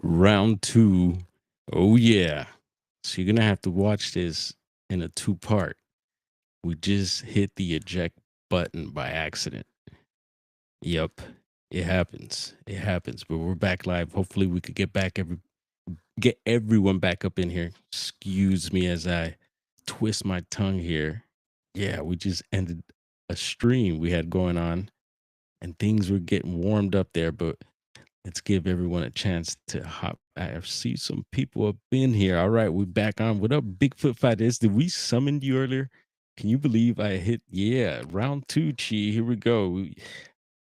Round two. Oh yeah. So you're gonna have to watch this in a two-part. We just hit the eject button by accident. Yep. It happens. It happens. But we're back live. Hopefully we could get everyone back up in here. Excuse me as I twist my tongue here. Yeah, we just ended a stream we had going on and things were getting warmed up there, but let's give everyone a chance to hop. I see some people up in here. All right, we're back on. What up, Bigfoot Fighters? Did we summon you earlier? Can you believe I hit? Yeah, round two, Chi. Here we go.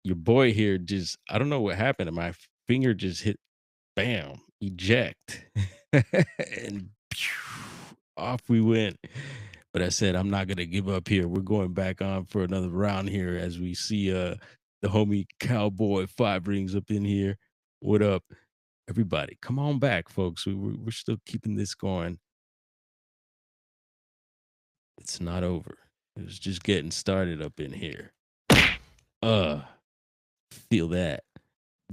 Your boy here just, I don't know what happened. My finger just hit, bam, eject. And off we went. But I said, I'm not going to give up here. We're going back on for another round here as we see the homie Cowboy Five Rings up in here. What up, everybody? Come on back, folks. We're still keeping this going. It's not over. It was just getting started up in here. Feel that,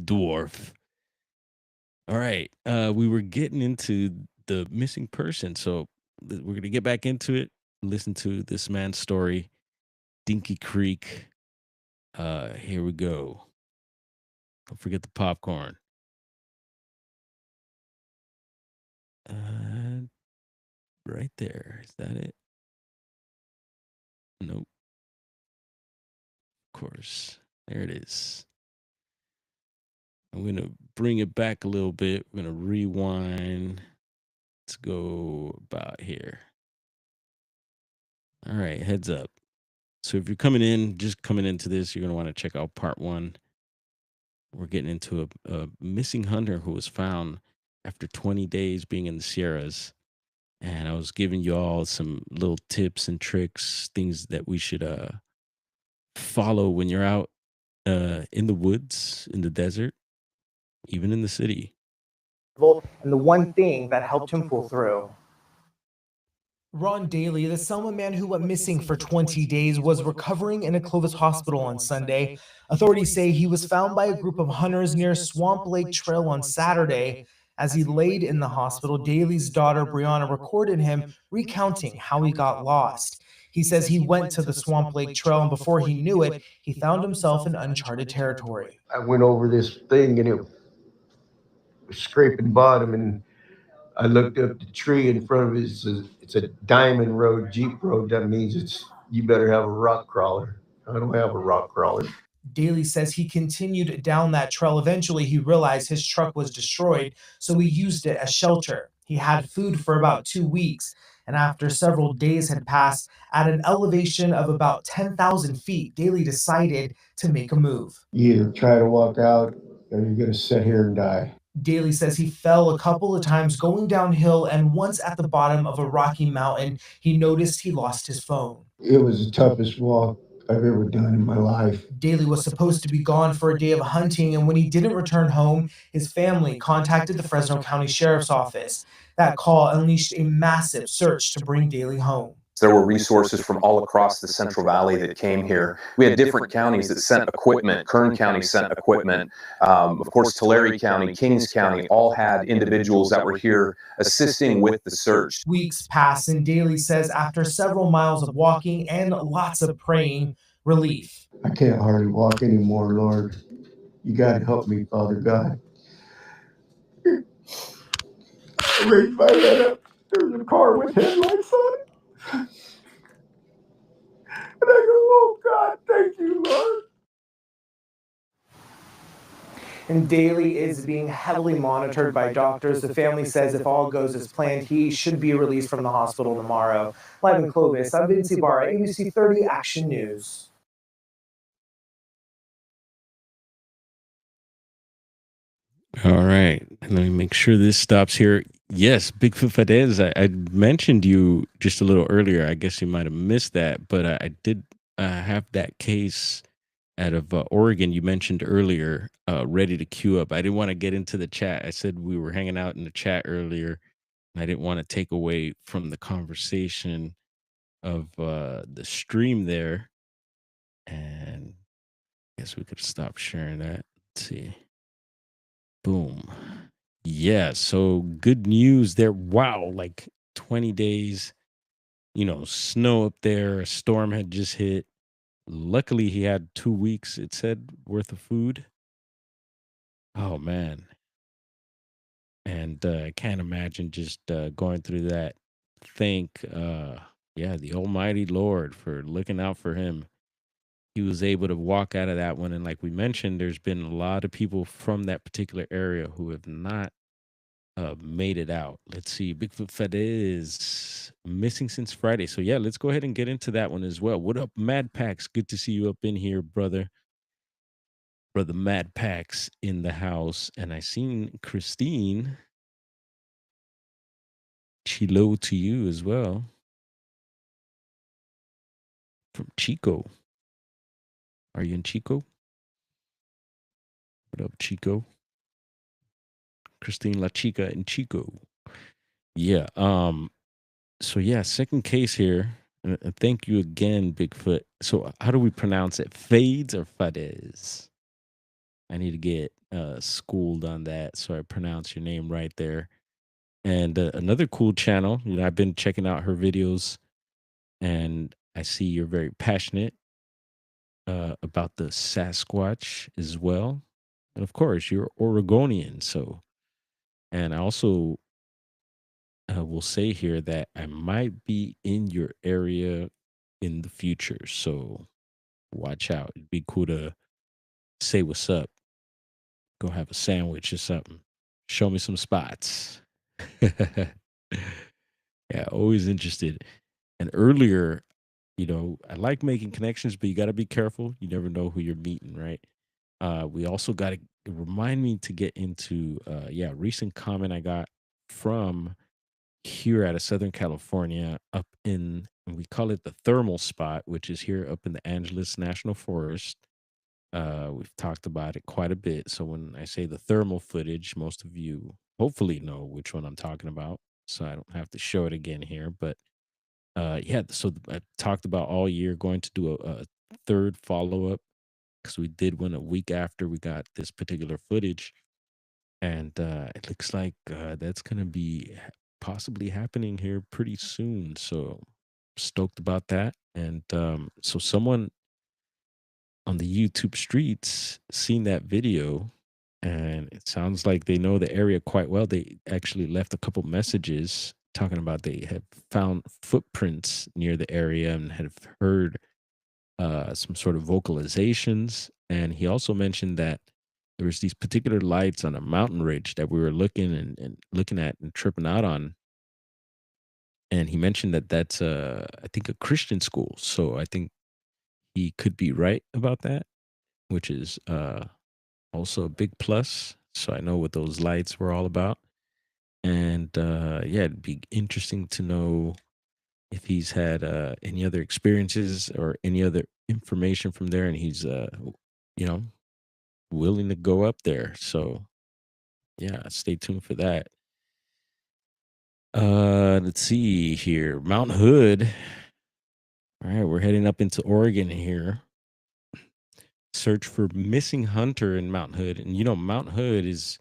dwarf. All right. We were getting into the missing person. So we're going to get back into it, listen to this man's story, Dinky Creek. Here we go. Don't forget the popcorn. Right there. Is that it? Nope. Of course. There it is. I'm going to bring it back a little bit. We're going to rewind. Let's go about here. All right. Heads up. So if you're just coming into this, you're going to want to check out part one. We're getting into a missing hunter who was found after 20 days being in the Sierras. And I was giving you all some little tips and tricks, things that we should follow when you're out in the woods, in the desert, even in the city. And the one thing that helped him pull through. Ron Daly, the Selma man who went missing for 20 days, was recovering in a Clovis hospital on Sunday. Authorities say he was found by a group of hunters near Swamp Lake Trail on Saturday. As he laid in the hospital, Daly's daughter Brianna recorded him recounting how he got lost. He says he went to the Swamp Lake Trail, and before he knew it, he found himself in uncharted territory. I went over this thing and it was scraping bottom, and I looked up the tree in front of it. It's a diamond road, Jeep road. That means you better have a rock crawler. I don't have a rock crawler. Daly says he continued down that trail. Eventually, he realized his truck was destroyed, so he used it as shelter. He had food for about 2 weeks, and after several days had passed, at an elevation of about 10,000 feet, Daly decided to make a move. You either try to walk out or you're going to sit here and die. Daly says he fell a couple of times going downhill, and once at the bottom of a rocky mountain, he noticed he lost his phone. It was the toughest walk I've ever done in my life. Daly was supposed to be gone for a day of hunting, and when he didn't return home, his family contacted the Fresno County Sheriff's Office. That call unleashed a massive search to bring Daly home. There were resources from all across the Central Valley that came here. We had different counties that sent equipment. Kern County sent equipment. Of course, Tulare County, Kings County, all had individuals that were here assisting with the search. Weeks passed, and Daly says after several miles of walking and lots of praying, relief. I can't hardly walk anymore, Lord. You got to help me, Father God. I raised my head up. There's a car with headlights on it. And I go, oh God, thank you, Lord. And Daly is being heavily monitored by doctors. The family says if all goes as planned, he should be released from the hospital tomorrow. Live in Clovis, I'm Vince Ibarra, ABC 30 Action News. All right. Let me make sure this stops here. Yes, Bigfoot Fadez, I mentioned you just a little earlier. I guess you might have missed that, but I did have that case out of Oregon you mentioned earlier, ready to queue up. I didn't want to get into the chat. I said we were hanging out in the chat earlier, and I didn't want to take away from the conversation of the stream there. And I guess we could stop sharing that. Let's see. Boom. Yeah. So good news there. Wow. Like 20 days, snow up there. A storm had just hit. Luckily, he had 2 weeks, it said, worth of food. Oh, man. And I can't imagine just going through that. Thank, yeah, the Almighty Lord for looking out for him. He was able to walk out of that one. And like we mentioned, there's been a lot of people from that particular area who have not made it out. Let's see. Bigfoot Fed missing since Friday. So yeah, let's go ahead and get into that one as well. What up, Mad Pax? Good to see you up in here, brother. Brother Mad Pax in the house. And I seen Christine. Chilo to you as well. From Chico. Are you in Chico? What up, Chico? Christine La Chica in Chico. Yeah. So yeah, second case here. Thank you again, Bigfoot. So how do we pronounce it? Fades or Fades? I need to get schooled on that so I pronounce your name right there. And another cool channel. I've been checking out her videos, and I see you're very passionate about the Sasquatch as well. And of course, you're Oregonian. So, and I also will say here that I might be in your area in the future. So watch out. It'd be cool to say what's up. Go have a sandwich or something. Show me some spots. Yeah, always interested. And earlier, I like making connections, but you got to be careful. You never know who you're meeting, right? We also got to remind me to get into, recent comment I got from here out of Southern California up in, and we call it the thermal spot, which is here up in the Angeles National Forest. We've talked about it quite a bit. So when I say the thermal footage, most of you hopefully know which one I'm talking about. So I don't have to show it again here. But yeah, so I talked about all year going to do a third follow up because we did one a week after we got this particular footage. And it looks like that's going to be possibly happening here pretty soon. So stoked about that. And so someone on the YouTube streets seen that video, and it sounds like they know the area quite well. They actually left a couple messages talking about they have found footprints near the area and have heard some sort of vocalizations. And he also mentioned that there was these particular lights on a mountain ridge that we were looking and looking at and tripping out on. And he mentioned that that's I think a Christian school. So I think he could be right about that, which is also a big plus. So I know what those lights were all about. And yeah, it'd be interesting to know if he's had any other experiences or any other information from there, and he's you know willing to go up there. So yeah, stay tuned for that. Let's see here. Mount Hood. All right, we're heading up into Oregon here. Search for missing hunter in Mount Hood. And Mount Hood is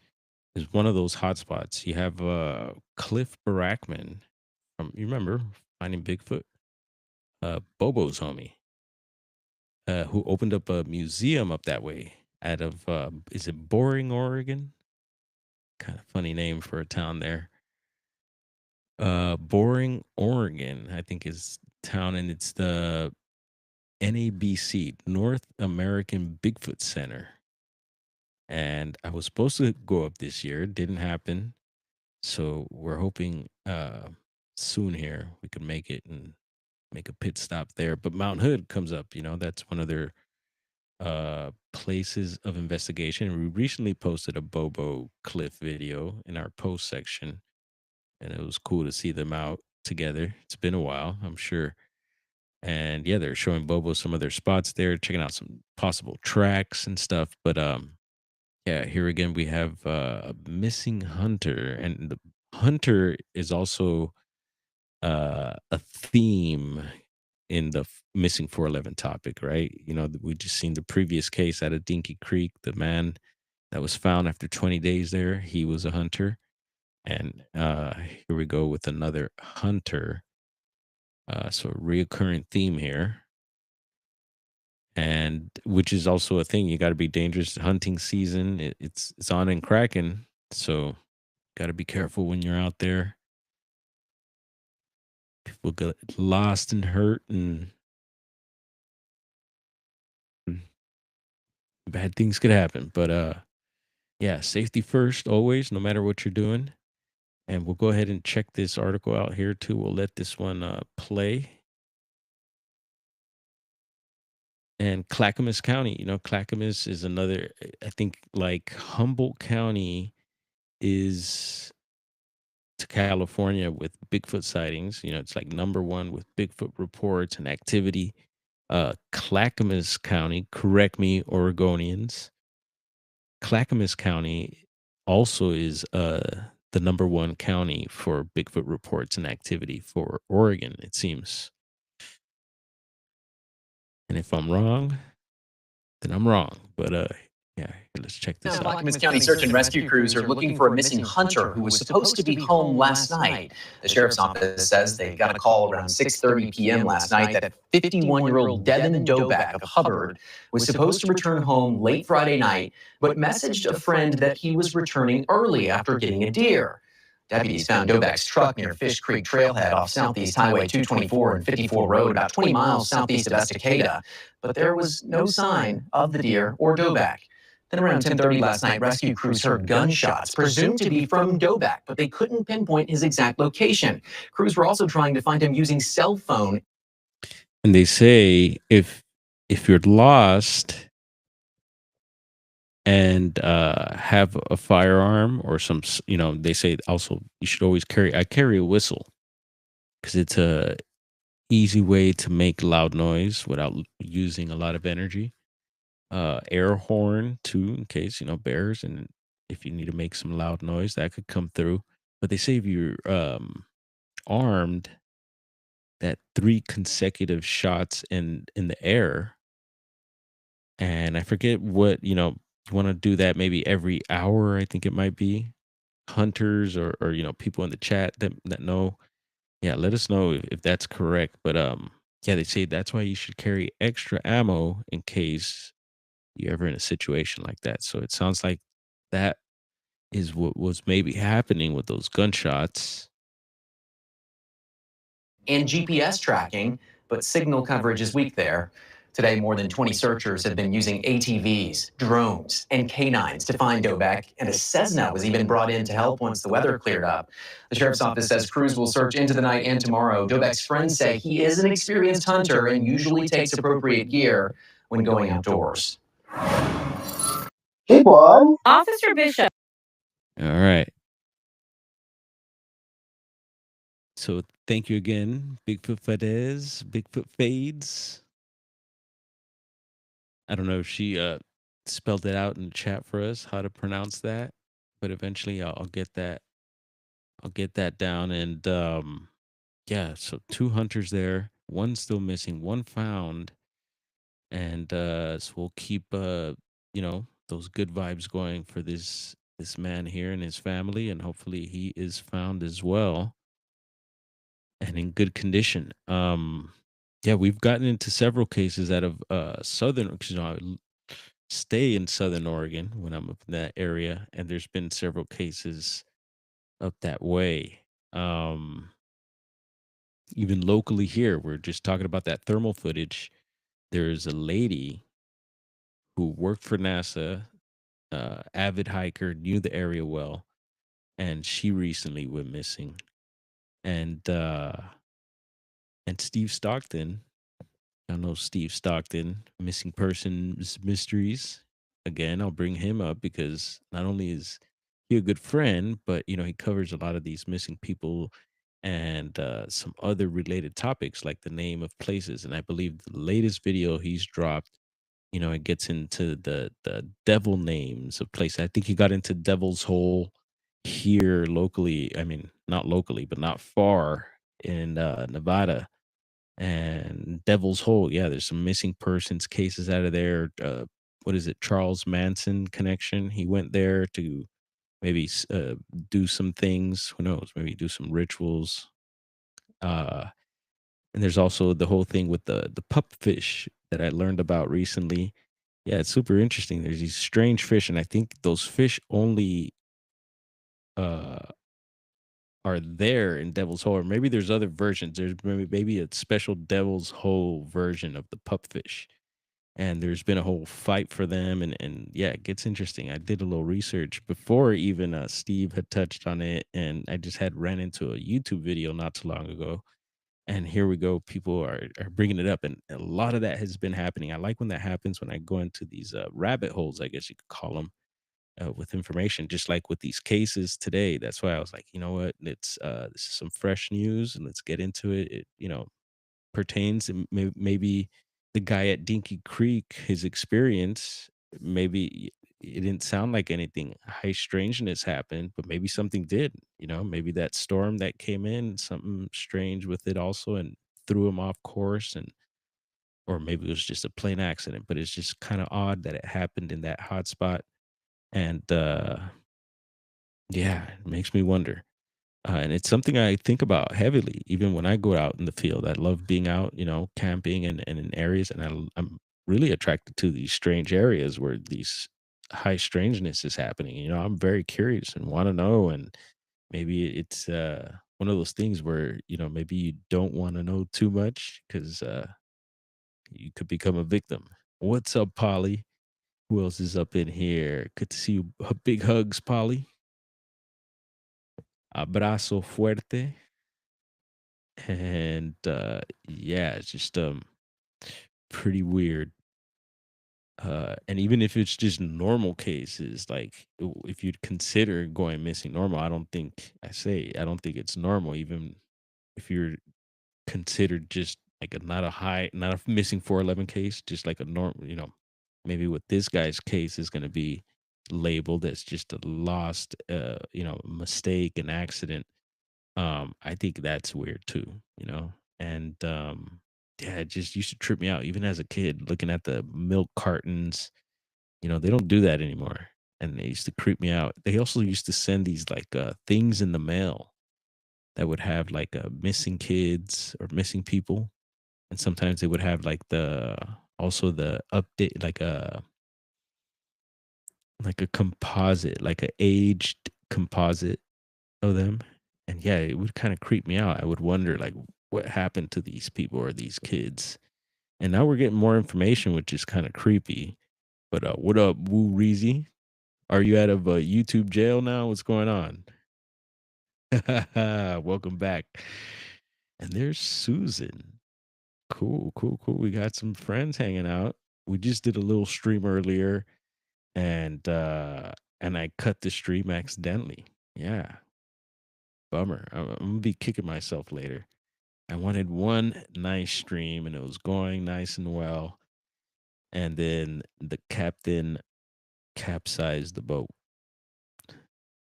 one of those hotspots. You have Cliff Barackman from, you remember Finding Bigfoot? Bobo's homie. Who opened up a museum up that way out of is it Boring, Oregon? Kind of funny name for a town there. Boring, Oregon, I think is town, and it's the NABC, North American Bigfoot Center. And I was supposed to go up this year, didn't happen. So we're hoping soon here we can make it and make a pit stop there. But Mount Hood comes up, that's one of their places of investigation. We recently posted a Bobo Cliff video in our post section, and it was cool to see them out together. It's been a while, I'm sure. And yeah, they're showing Bobo some of their spots there, checking out some possible tracks and stuff. But yeah, here again we have a missing hunter, and the hunter is also a theme in the missing 411 topic, right? We just seen the previous case out of Dinky Creek, the man that was found after 20 days there. He was a hunter. And here we go with another hunter. So a reoccurring theme here. And which is also a thing. You got to be dangerous. Hunting season, it's on and cracking. So got to be careful when you're out there. People get lost and hurt, and bad things could happen. But yeah, safety first always, no matter what you're doing. And we'll go ahead and check this article out here too. We'll let this one play. And Clackamas County, Clackamas is another, I think, like Humboldt County is to California with Bigfoot sightings. It's like number one with Bigfoot reports and activity. Clackamas County, correct me, Oregonians. Clackamas County also is the number one county for Bigfoot reports and activity for Oregon, it seems. And if I'm wrong, then I'm wrong. But yeah, let's check this out. Clackamas County search and rescue crews are looking for a missing hunter who was supposed to be home last night. The sheriff's office says they got a call around 6:30 p.m. last night that 51-year-old Devin Doback of Hubbard was supposed to return home late Friday night, but messaged a friend that he was returning early after getting a deer. Deputies found Doback's truck near Fish Creek Trailhead off Southeast Highway 224 and 54 Road, about 20 miles southeast of Estacada, but there was no sign of the deer or Doback. Then around 10:30 last night, rescue crews heard gunshots, presumed to be from Doback, but they couldn't pinpoint his exact location. Crews were also trying to find him using cell phone. And they say if you're lost and have a firearm or some, they say also you should always I carry a whistle because it's a easy way to make loud noise without using a lot of energy. Air horn too, in case bears, and if you need to make some loud noise that could come through. But they say if you're armed, that 3 consecutive shots in the air, and I forget what you want to do that maybe every hour, I think it might be. Hunters or people in the chat that know, yeah, let us know if that's correct. But yeah, they say that's why you should carry extra ammo in case you're ever in a situation like that. So it sounds like that is what was maybe happening with those gunshots. And GPS tracking, but signal coverage is weak there. Today, more than 20 searchers have been using ATVs, drones, and canines to find Doback, and a Cessna was even brought in to help once the weather cleared up. The sheriff's office says crews will search into the night and tomorrow. Doback's friends say he is an experienced hunter and usually takes appropriate gear when going outdoors. Hey, boy. Officer Bishop. All right. So thank you again, Bigfoot Fadez, Bigfoot Fades. I don't know if she spelled it out in the chat for us how to pronounce that, but eventually I'll get that. I'll get that down. And yeah, so 2 hunters there, 1 still missing, 1 found, and so we'll keep those good vibes going for this man here and his family, and hopefully he is found as well and in good condition. Yeah, we've gotten into several cases out of southern, because I stay in southern Oregon when I'm up in that area, and there's been several cases up that way. Even locally here, we're just talking about that thermal footage. There's a lady who worked for NASA, avid hiker, knew the area well, and she recently went missing. And Steve Stockton, I know Steve Stockton, missing persons mysteries. Again, I'll bring him up because not only is he a good friend, but he covers a lot of these missing people and some other related topics like the name of places. And I believe the latest video he's dropped, it gets into the devil names of places. I think he got into Devil's Hole here locally. I mean, not locally, but not far in Nevada. And Devil's Hole, yeah, there's some missing persons cases out of there. what is it, Charles Manson connection. He went there to maybe do some things. Who knows? Maybe do some rituals. Uh, and there's also the whole thing with the pupfish that I learned about recently. Yeah, it's super interesting. There's these strange fish, and I think those fish only uh are there in Devil's Hole, or maybe there's other versions. There's maybe a special Devil's Hole version of the pupfish, and there's been a whole fight for them. And yeah, it gets interesting. I did a little research before even Steve had touched on it, and I just had ran into a YouTube video not too long ago. And here we go. People are bringing it up, and a lot of that has been happening. I like when that happens when I go into these rabbit holes, I guess you could call them, with information, just like with these cases today. That's why I was like, you know what, it's this is some fresh news, and let's get into it. It pertains, and maybe the guy at Dinky Creek, his experience, maybe it didn't sound like anything high strangeness happened, but maybe something did. Maybe that storm that came in, something strange with it also, and threw him off course, and or maybe it was just a plain accident. But it's just kind of odd that it happened in that hot spot. And yeah, it makes me wonder. And it's something I think about heavily, even when I go out in the field. I love being out, camping and in areas, and I'm really attracted to these strange areas where these high strangeness is happening. I'm very curious and want to know, and maybe it's one of those things where maybe you don't want to know too much because you could become a victim. What's up, Polly? Who else is up in here? Good to see you. Big hugs, Polly. Abrazo fuerte. And yeah, it's just pretty weird. And even if it's just normal cases, like if you'd consider going missing normal, I don't think it's normal, even if you're considered just like not a missing 411 case, just like a normal, maybe what this guy's case is going to be labeled as just a lost, mistake, an accident. I think that's weird too, and yeah, it just used to trip me out even as a kid looking at the milk cartons. They don't do that anymore, and they used to creep me out. They also used to send these like things in the mail that would have like missing kids or missing people, and sometimes they would have like the also the update, like a composite, like a aged composite of them. And yeah, it would kind of creep me out. I would wonder like what happened to these people or these kids. And now we're getting more information, which is kind of creepy. But what up, Woo Reezy? Are you out of YouTube jail now? What's going on? Welcome back. And there's Susan. Cool, cool, cool. We got some friends hanging out. We just did a little stream earlier, and I cut the stream accidentally. Yeah. Bummer. I'm gonna be kicking myself later. I wanted one nice stream, and it was going nice and well. And then the captain capsized the boat.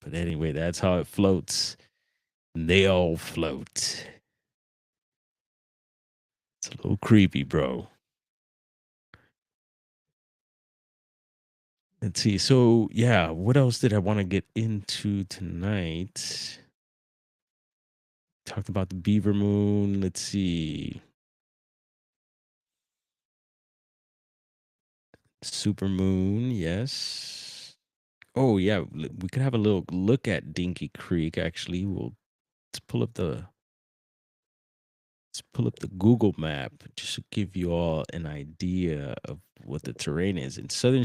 But anyway, that's how it floats. And they all float. It's a little creepy, bro. Let's see. So yeah, what else did I want to get into tonight? Talked about the beaver moon. Let's see. Super moon, yes. Oh yeah, we could have a little look at Dinky Creek. Actually, let's pull up the let's pull up the Google map just to give you all an idea of what the terrain is in southern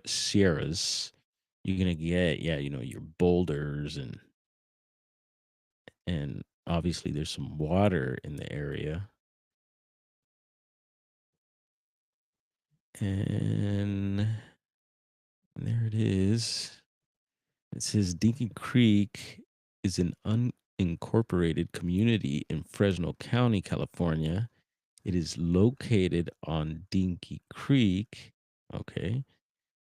Sierras. You're gonna get your boulders, and obviously there's some water in the area, and there it is. It says Dinky Creek is an unincorporated community in Fresno County, California. It is located on Dinky Creek, okay,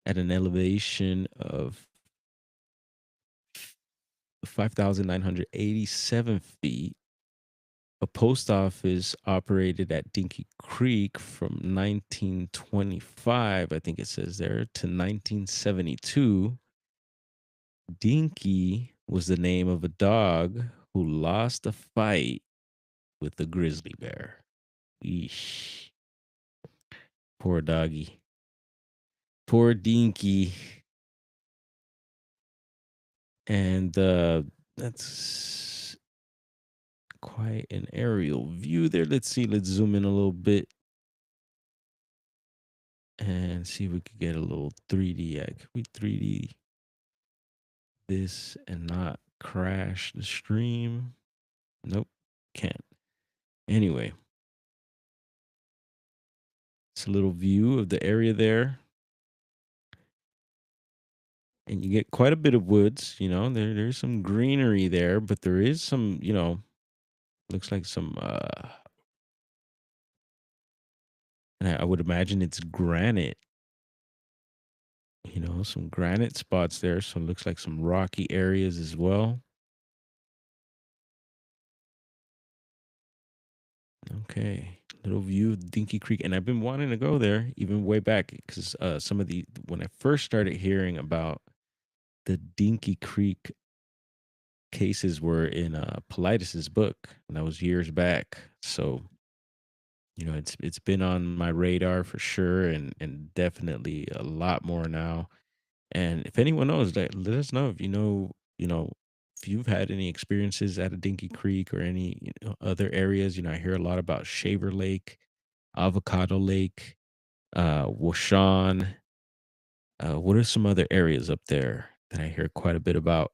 at an elevation of 5,987 feet a post office operated at Dinky Creek from 1925, I think it says there, to 1972. Dinky was the name of a dog who lost a fight with a grizzly bear. Eesh. Poor doggy. Poor Dinky. And that's quite an aerial view there. Let's see. Let's zoom in a little bit and see if we could get a little 3D. Can we 3D this and not crash the stream? Nope, can't. Anyway, it's a little view of the area there. And you get quite a bit of woods, there's some greenery there, but there is some, looks like some and I would imagine it's granite, some granite spots there. So it looks like some rocky areas as well. Okay. Little view of Dinky Creek. And I've been wanting to go there even way back because when I first started hearing about the Dinky Creek cases were in Politis's book, and that was years back. So, it's been on my radar for sure, and definitely a lot more now. And if anyone knows, let us know if if you've had any experiences at a Dinky Creek or any other areas. I hear a lot about Shaver Lake, Avocado Lake, Washawn. What are some other areas up there that I hear quite a bit about?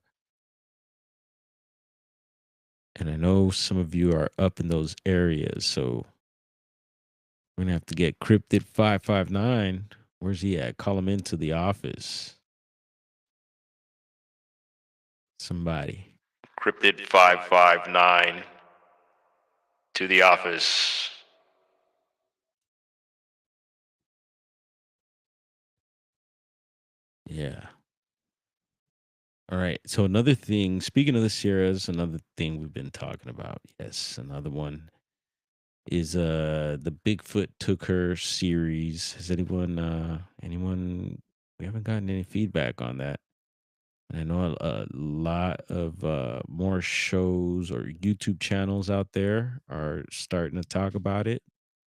And I know some of you are up in those areas, so we're gonna have to get Cryptid 559. Where's he at? Call him into the office. Somebody. Cryptid 559 to the office. Yeah. All right. So another thing, speaking of the Sierras, another thing we've been talking about. Yes, another one is the Bigfoot took her series. Has anyone we haven't gotten any feedback on that. And I know a lot of more shows or YouTube channels out there are starting to talk about it.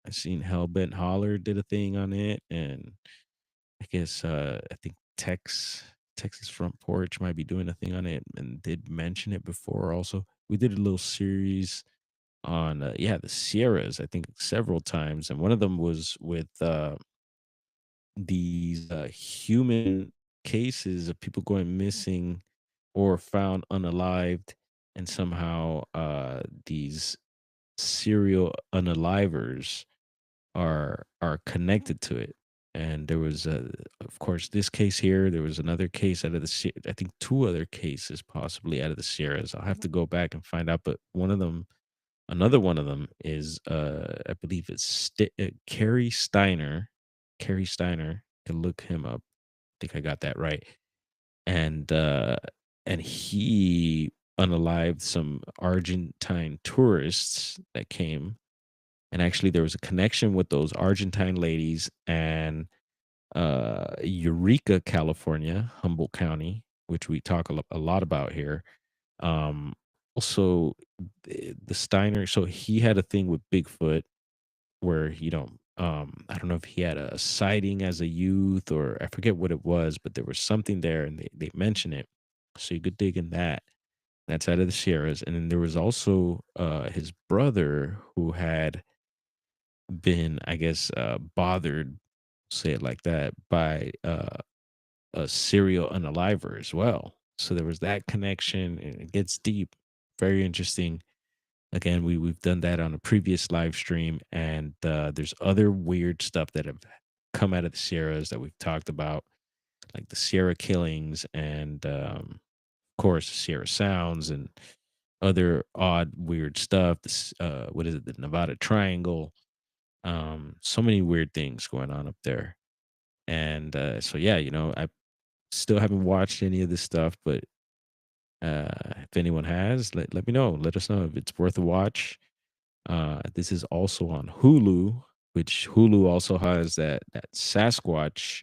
I seen Hellbent Holler did a thing on it, and I guess I think Texas Front Porch might be doing a thing on it, and did mention it before. Also, we did a little series on the Sierras. I think several times, and one of them was with these human cases of people going missing or found unalived, and somehow these serial unalivers are connected to it. And there was of course this case here. There was another case out of I think two other cases possibly out of the Sierras. I'll have to go back and find out, but another one of them is I believe it's Carrie Steiner. Carrie Steiner, can look him up. I think I got that right. And he unalived some Argentine tourists that came, and actually there was a connection with those Argentine ladies and Eureka, California, Humboldt County, which we talk a lot about here. Um, Also, the Steiner. So he had a thing with Bigfoot where I don't know if he had a sighting as a youth or I forget what it was, but there was something there, and they mention it. So you could dig in that. That's out of the Sierras, and then there was also his brother who had been, I guess, bothered, say it like that, by a serial unaliver as well. So there was that connection, and it gets deep, very interesting. Again, we've done that on a previous live stream, and there's other weird stuff that have come out of the Sierras that we've talked about, like the Sierra killings, and of course, the Sierra Sounds, and other odd, weird stuff. This, what is it? The Nevada Triangle. So many weird things going on up there, and so yeah, I still haven't watched any of this stuff, but if anyone has, let me know. Let us know if it's worth a watch. This is also on Hulu, which Hulu also has that Sasquatch,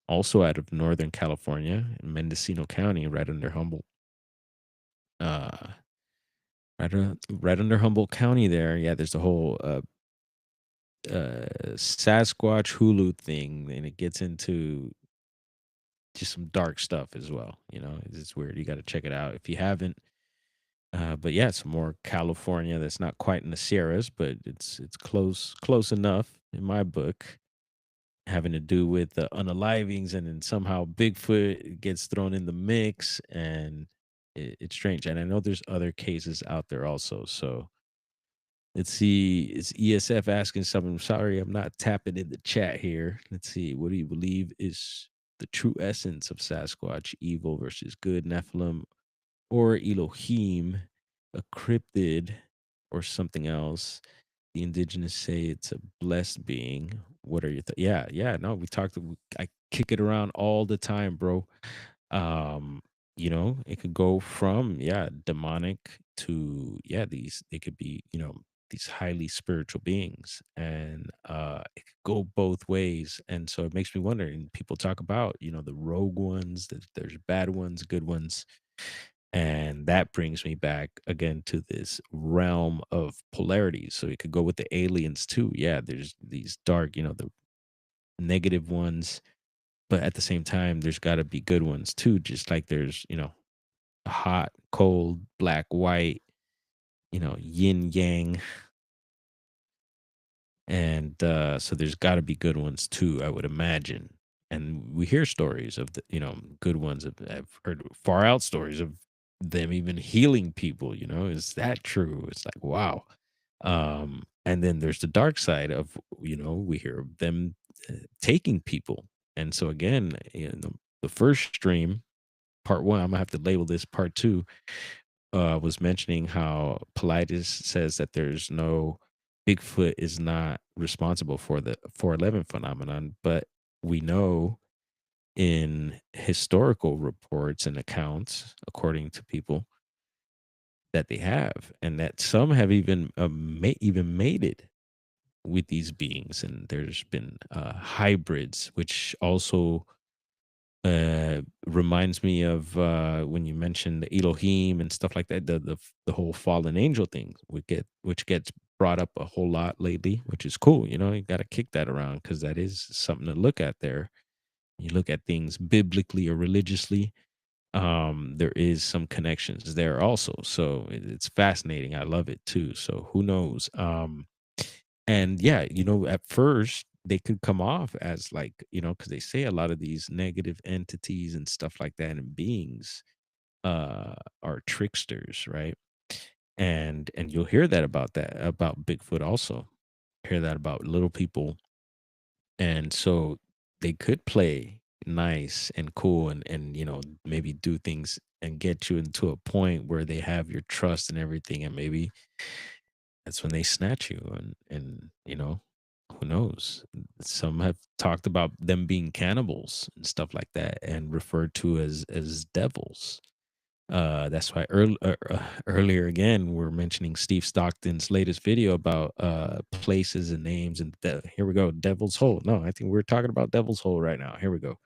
also out of Northern California, in Mendocino County, right under Humboldt. Uh, right under Humboldt County there. Yeah, there's a whole Sasquatch Hulu thing, and it gets into just some dark stuff as well. It's weird. You got to check it out if you haven't. But yeah, it's more California. That's not quite in the Sierras, but it's close enough in my book. Having to do with the unalivings, and then somehow Bigfoot gets thrown in the mix, and it's strange. And I know there's other cases out there also. So let's see. It's ESF asking something. Sorry, I'm not tapping in the chat here. Let's see. What do you believe is the true essence of Sasquatch? Evil versus good, Nephilim or Elohim, a cryptid or something else? The indigenous say it's a blessed being. What are your yeah, yeah, no, we talked I kick it around all the time, bro. Um, it could go from, yeah, demonic to, yeah, these they could be, these highly spiritual beings, and it could go both ways. And so it makes me wonder, and people talk about, the rogue ones, that there's bad ones, good ones. And that brings me back again to this realm of polarities. So it could go with the aliens too. Yeah, there's these dark, the negative ones, but at the same time, there's got to be good ones too. Just like there's, hot, cold, black, white, yin, yang. And so there's got to be good ones too, I would imagine. And we hear stories of the, good ones. I've heard far out stories of them even healing people. Is that true? It's like, wow. And then there's the dark side of, we hear of them taking people. And so again, the first stream, part one, I'm gonna have to label this part two, was mentioning how Politis says that there's no Bigfoot is not responsible for the 411 phenomenon, but we know in historical reports and accounts, according to people, that they have, and that some have even even mated with these beings, and there's been hybrids, which also reminds me of when you mentioned the Elohim and stuff like that, the whole fallen angel thing, which gets brought up a whole lot lately, which is cool. You got to kick that around because that is something to look at there. You look at things biblically or religiously, there is some connections there also. So it's fascinating. I love it too. So who knows? And yeah, at first they could come off as like, because they say a lot of these negative entities and stuff like that and beings are tricksters, right? And you'll hear that about Bigfoot also. Hear that about little people. And so they could play nice and cool, and maybe do things and get you into a point where they have your trust and everything, and maybe that's when they snatch you. And who knows? Some have talked about them being cannibals and stuff like that, and referred to as devils. That's why earlier again we're mentioning Steve Stockton's latest video about places and names, and here we go, Devil's Hole. No, I think we're talking about Devil's Hole right now. Here we go.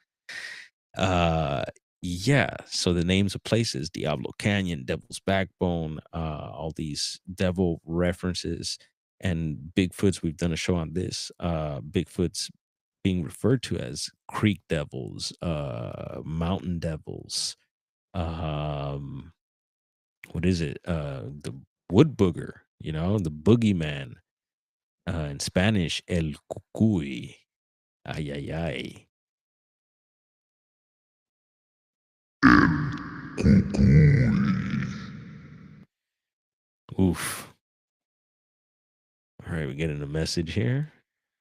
Uh, yeah. So the names of places: Diablo Canyon, Devil's Backbone, all these devil references, and Bigfoots. We've done a show on this. Bigfoots being referred to as creek devils, mountain devils. Um, what is it? The wood booger. The boogeyman. In Spanish, el cucuy. Ay ay ay. Oof. All right, we're getting a message here.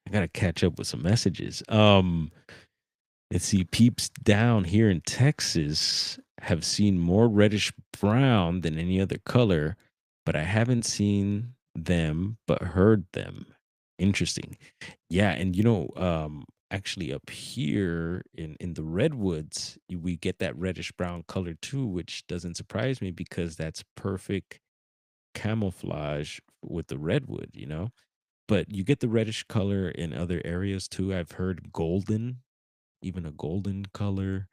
I gotta catch up with some messages. Let's see. Peeps down here in Texas have seen more reddish brown than any other color, but I haven't seen them but heard them. Interesting. Yeah, and actually up here in the redwoods, we get that reddish brown color too, which doesn't surprise me because that's perfect camouflage with the redwood, but you get the reddish color in other areas too. I've heard golden, even a golden color.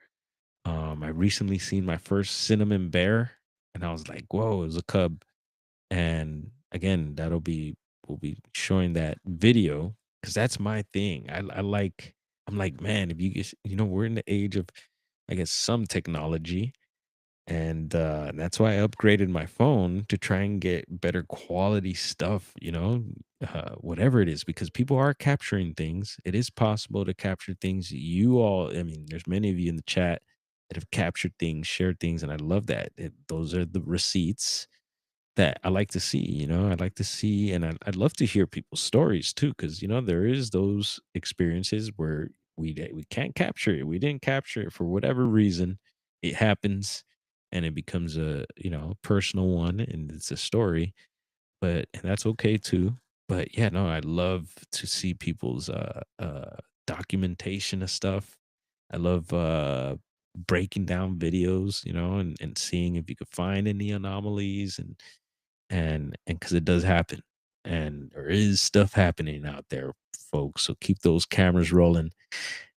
I recently seen my first cinnamon bear, and I was like, "Whoa!" It was a cub, and again, we'll be showing that video because that's my thing. I like. I'm like, man, if you guys, we're in the age of, I guess, some technology, and that's why I upgraded my phone to try and get better quality stuff, whatever it is, because people are capturing things. It is possible to capture things. You all, I mean, there's many of you in the chat that have captured things, shared things, and I love that. Those are the receipts that I like to see. I like to see, and I'd love to hear people's stories too, because there is those experiences where we can't capture it. We didn't capture it for whatever reason. It happens, and it becomes a personal one, and it's a story. And that's okay too. But yeah, no, I love to see people's documentation of stuff. I love breaking down videos, and seeing if you could find any anomalies and because it does happen, and there is stuff happening out there, folks, so keep those cameras rolling.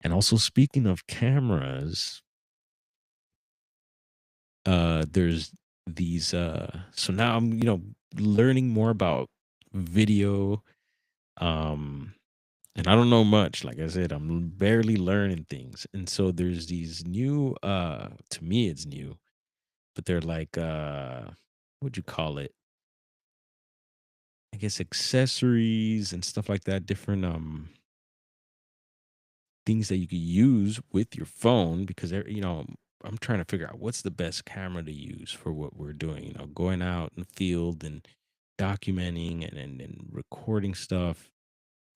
And also, speaking of cameras, there's these so now I'm learning more about video, um and I don't know much. Like I said, I'm barely learning things, and so there's these new, to me it's new, but they're like, what would you call it, I guess, accessories and stuff like that, different things that you could use with your phone, because I'm trying to figure out what's the best camera to use for what we're doing, going out in the field and documenting and recording stuff,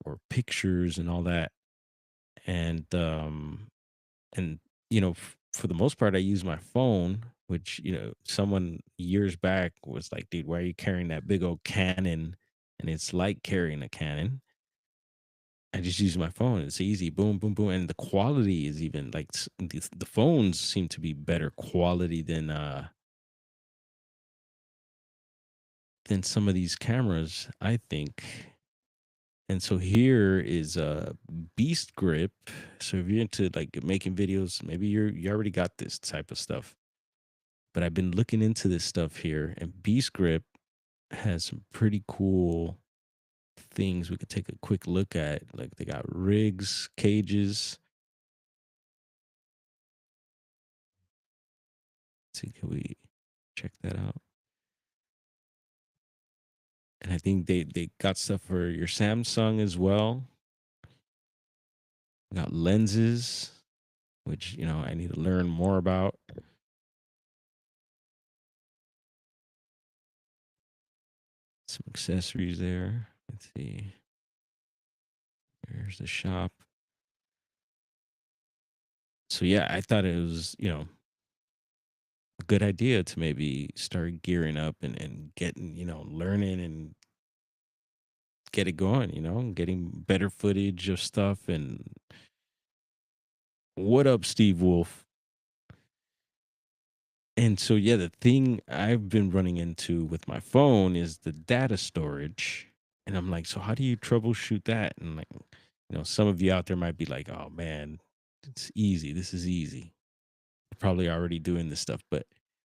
or pictures and all that. And for the most part I use my phone, which someone years back was like, dude, why are you carrying that big old Canon, and it's like carrying a Canon. I just use my phone. It's easy. Boom, boom, boom. And the quality is even like, the phones seem to be better quality than some of these cameras, I think. And so here is a Beast Grip. So if you're into like making videos, maybe you already got this type of stuff. But I've been looking into this stuff here, and Beast Grip has some pretty cool things we could take a quick look at. Like, they got rigs, cages. Let's see, can we check that out? And I think they got stuff for your Samsung as well. Got lenses, which I need to learn more about. Some accessories there. Let's see. Here's the shop. So yeah, I thought it was, a good idea to maybe start gearing up and getting, learning and get it going, getting better footage of stuff. And what up, Steve Wolf? And so yeah, the thing I've been running into with my phone is the data storage. And I'm like, so how do you troubleshoot that? And like, some of you out there might be like, oh man, it's easy. This is easy. You're probably already doing this stuff. But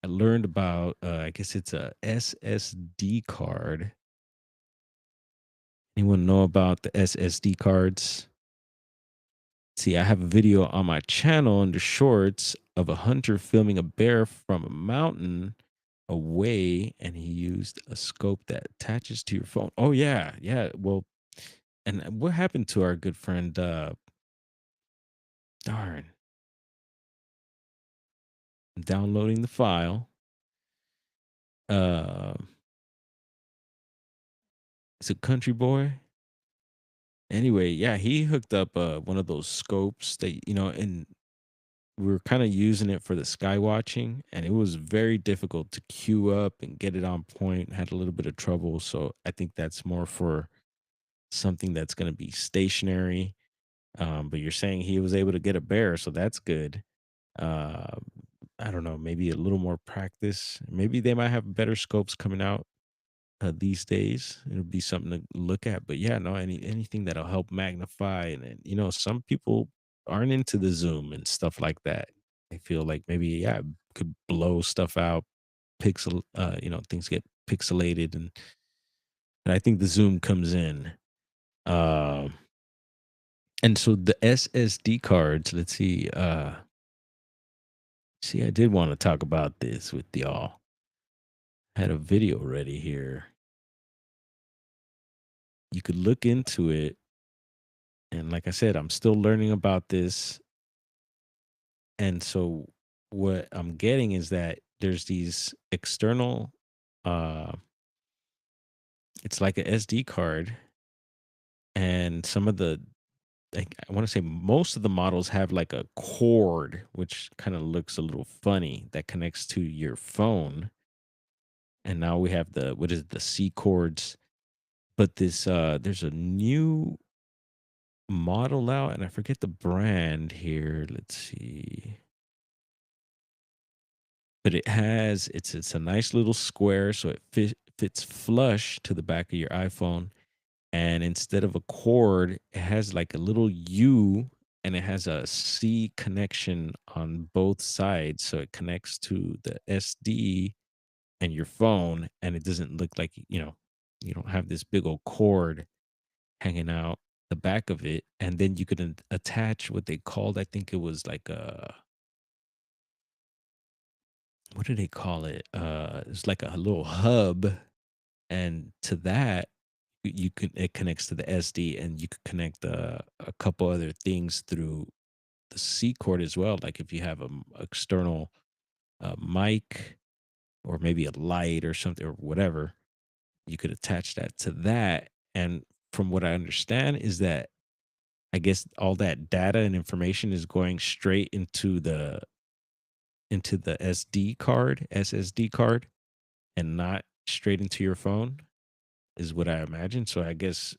I learned about, I guess it's a SSD card. Anyone know about the SSD cards? See, I have a video on my channel under shorts of a hunter filming a bear from a mountain away, and he used a scope that attaches to your phone. Oh yeah, yeah. Well, and what happened to our good friend, darn, I'm downloading the file. Uh it's a country boy. Anyway, yeah, he hooked up one of those scopes that, and we were kind of using it for the sky watching, and it was very difficult to queue up and get it on point. Had a little bit of trouble. So I think that's more for something that's going to be stationary. But you're saying he was able to get a bear, so that's good. uh I don't know, maybe a little more practice, maybe they might have better scopes coming out. these days. It'll be something to look at. But yeah, no, anything that'll help magnify. And then, some people aren't into the zoom and stuff like that. They feel like maybe, yeah, it could blow stuff out, things get pixelated. And I think the zoom comes in. Um, and so the SSD cards, let's see. I did want to talk about this with y'all. Had a video ready here. You could look into it. And like I said, I'm still learning about this. And so what I'm getting is that there's these external, uh, it's like a SD card. And some of the, like, I want to say most of the models have like a cord, which kind of looks a little funny, that connects to your phone. And now we have what is it, the C cords. But there's a new model out, and I forget the brand here. Let's see. But it's a nice little square, so it fits flush to the back of your iPhone. And instead of a cord, it has like a little U, and it has a C connection on both sides, so it connects to the SD and your phone, and it doesn't look like, you don't have this big old cord hanging out the back of it. And then you could attach what they called, I think it was like a, what do they call it? It's like a little hub, and to that it connects to the SD, and you could connect a couple other things through the C cord as well. Like if you have an external mic, or maybe a light or something or whatever, you could attach that to that. And from what I understand is that, I guess, all that data and information is going straight into the SSD card, and not straight into your phone, is what I imagine. So I guess,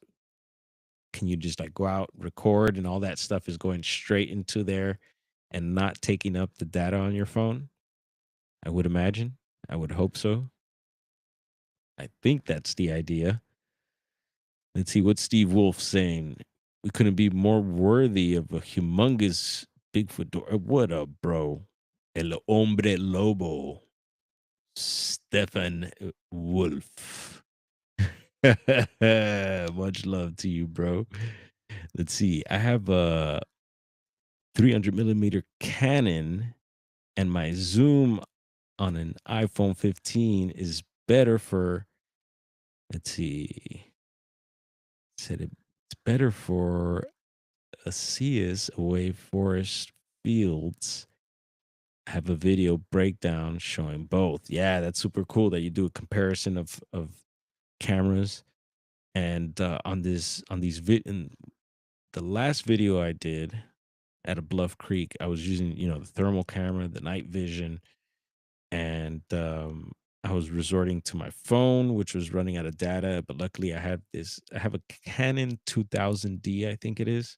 can you just like go out, record, and all that stuff is going straight into there and not taking up the data on your phone? I would imagine. I would hope so. I think that's the idea. Let's see what Steve Wolf's saying. We couldn't be more worthy of a humongous Bigfoot door. What up, bro? El hombre lobo. Stefan Wolf. Much love to you, bro. Let's see. I have a 300 millimeter Canon, and my zoom on an iPhone 15 is better for, let's see, said it's better for ASEA's away forest fields. Have a video breakdown showing both. Yeah, that's super cool that you do a comparison of cameras. And in the last video I did at a Bluff Creek, I was using, the thermal camera, the night vision, and I was resorting to my phone, which was running out of data. But luckily, I have a Canon 2000D, I think it is,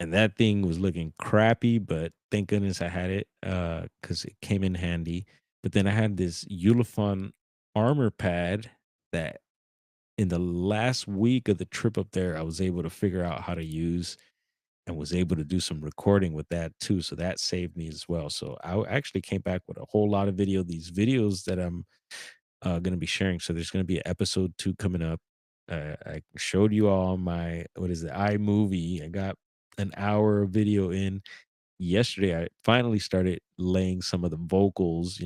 and that thing was looking crappy. But thank goodness I had it, because it came in handy. But then I had this Ulefone armor pad that, in the last week of the trip up there, I was able to figure out how to use, and was able to do some recording with that too. So that saved me as well. So I actually came back with a whole lot of these videos that I'm going to be sharing. So there's going to be an episode 2 coming up. I showed you all my, what is it, iMovie. I got an hour of video in yesterday. I finally started laying some of the vocals,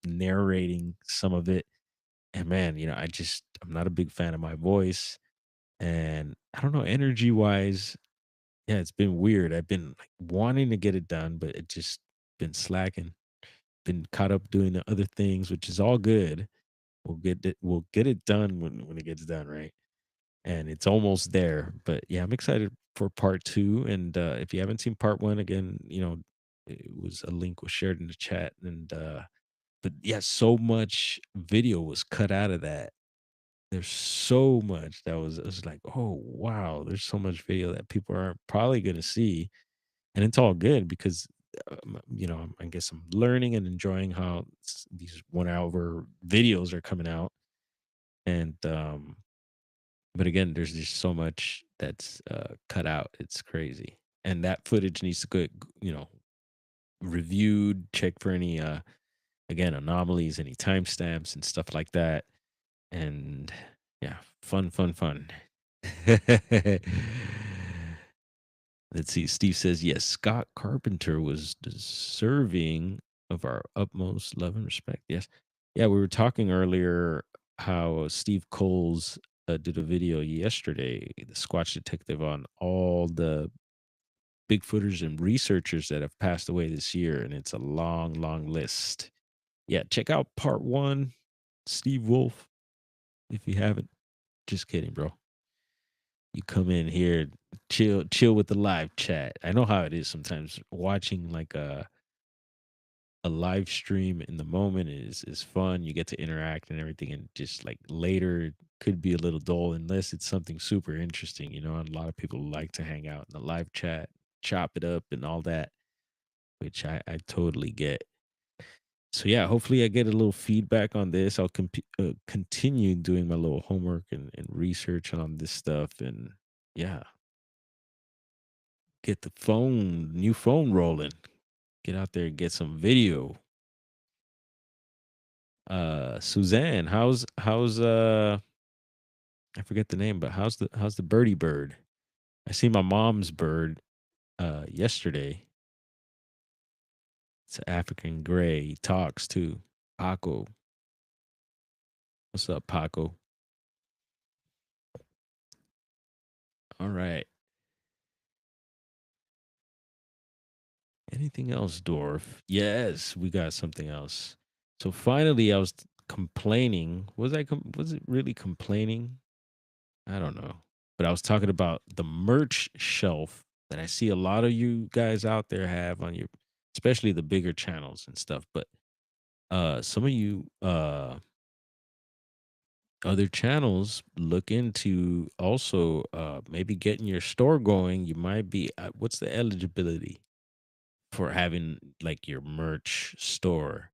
narrating some of it. And man, I'm not a big fan of my voice. And I don't know, energy wise, yeah, it's been weird. I've been like wanting to get it done, but it just been slacking. Been caught up doing the other things, which is all good. We'll get it done when it gets done, right? And it's almost there. But yeah, I'm excited for part 2. And if you haven't seen part 1, again, a link was shared in the chat. And but yeah, so much video was cut out of that. There's so much that was, it was like, oh wow, there's so much video that people aren't probably gonna see. And it's all good because, I guess I'm learning and enjoying how these 1 hour videos are coming out. And but again, there's just so much that's cut out. It's crazy. And that footage needs to get, reviewed, check for any again anomalies, any timestamps and stuff like that. And yeah, fun, fun, fun. Let's see. Steve says, yes, Scott Carpenter was deserving of our utmost love and respect. Yes. Yeah, we were talking earlier how Steve Coles did a video yesterday, the Squatch Detective, on all the Bigfooters and researchers that have passed away this year. And it's a long, long list. Yeah, check out part one, Steve Wolf, if you haven't. Just kidding, bro. You come in here, chill with the live chat. I know how it is sometimes. Watching like a live stream in the moment is fun. You get to interact and everything, and just like later it could be a little dull unless it's something super interesting. And a lot of people like to hang out in the live chat, chop it up, and all that, which I totally get. So yeah, hopefully I get a little feedback on this. I'll continue doing my little homework and research on this stuff, and yeah, get the new phone rolling. Get out there and get some video. Suzanne, how's I forget the name, but how's the birdie bird? I see my mom's bird yesterday. It's an African gray. He talks too. Paco. What's up, Paco? All right. Anything else, Dwarf? Yes, we got something else. So finally, I was complaining. Was it really complaining? I don't know. But I was talking about the merch shelf that I see a lot of you guys out there have on your, especially the bigger channels and stuff. But some of you other channels look into also maybe getting your store going. You might be what's the eligibility for having like your merch store?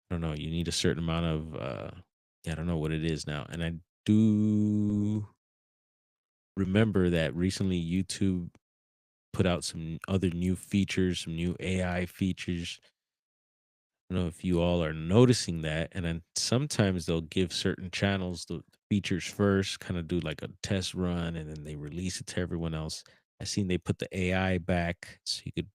I don't know. You need a certain amount of yeah, I don't know what it is now. And I do remember that recently YouTube put out some other new features, some new AI features. I don't know if you all are noticing that. And then sometimes they'll give certain channels the features first, kind of do like a test run, and then they release it to everyone else. I seen they put the AI back so you could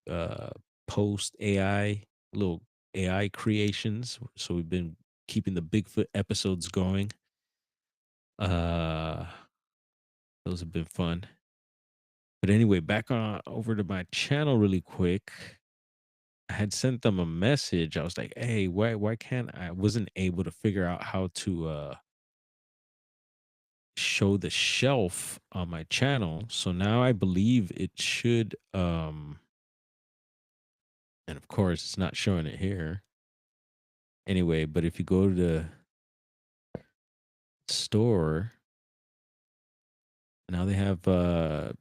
post AI, little AI creations. So we've been keeping the Bigfoot episodes going. Uh those have been fun. But anyway, back on over to my channel really quick. I had sent them a message. I was like, "Hey, why can't I wasn't able to figure out how to show the shelf on my channel." So now I believe it should and of course it's not showing it here. Anyway, but if you go to the store, now they have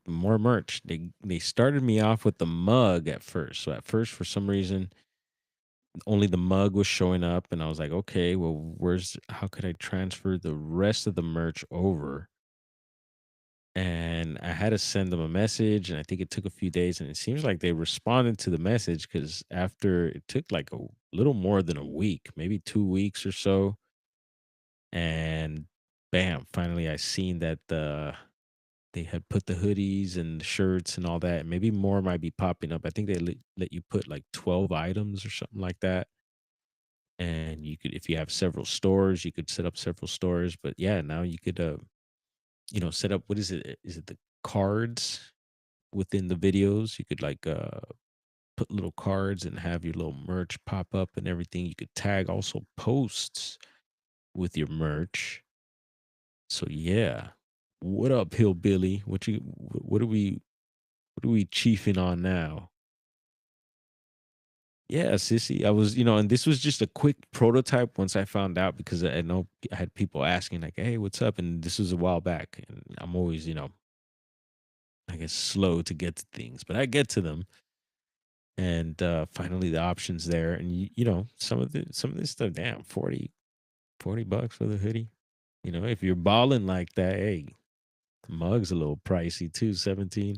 more merch. They started me off with the mug at first. So at first for some reason only the mug was showing up, and I was like, okay, well, how could I transfer the rest of the merch over? And I had to send them a message, and I think it took a few days, and it seems like they responded to the message because after it took like a little more than a week, maybe 2 weeks or so, and bam, finally I seen that they had put the hoodies and the shirts and all that. And maybe more might be popping up. I think they let you put like 12 items or something like that. And you could, if you have several stores, you could set up several stores. But yeah, now you could set up, what is it, is it the cards within the videos? You could like put little cards and have your little merch pop up and everything. You could tag also posts with your merch. So yeah, what up, hillbilly? What are we chiefing on now? Yeah, sissy. I was, and this was just a quick prototype once I found out, because I know I had people asking like, "Hey, what's up?" And this was a while back, and I'm always, I guess slow to get to things, but I get to them. And finally the options there, and some of this stuff, damn, 40 bucks for the hoodie. You know, if you're balling like that, hey, the mug's a little pricey too, 17.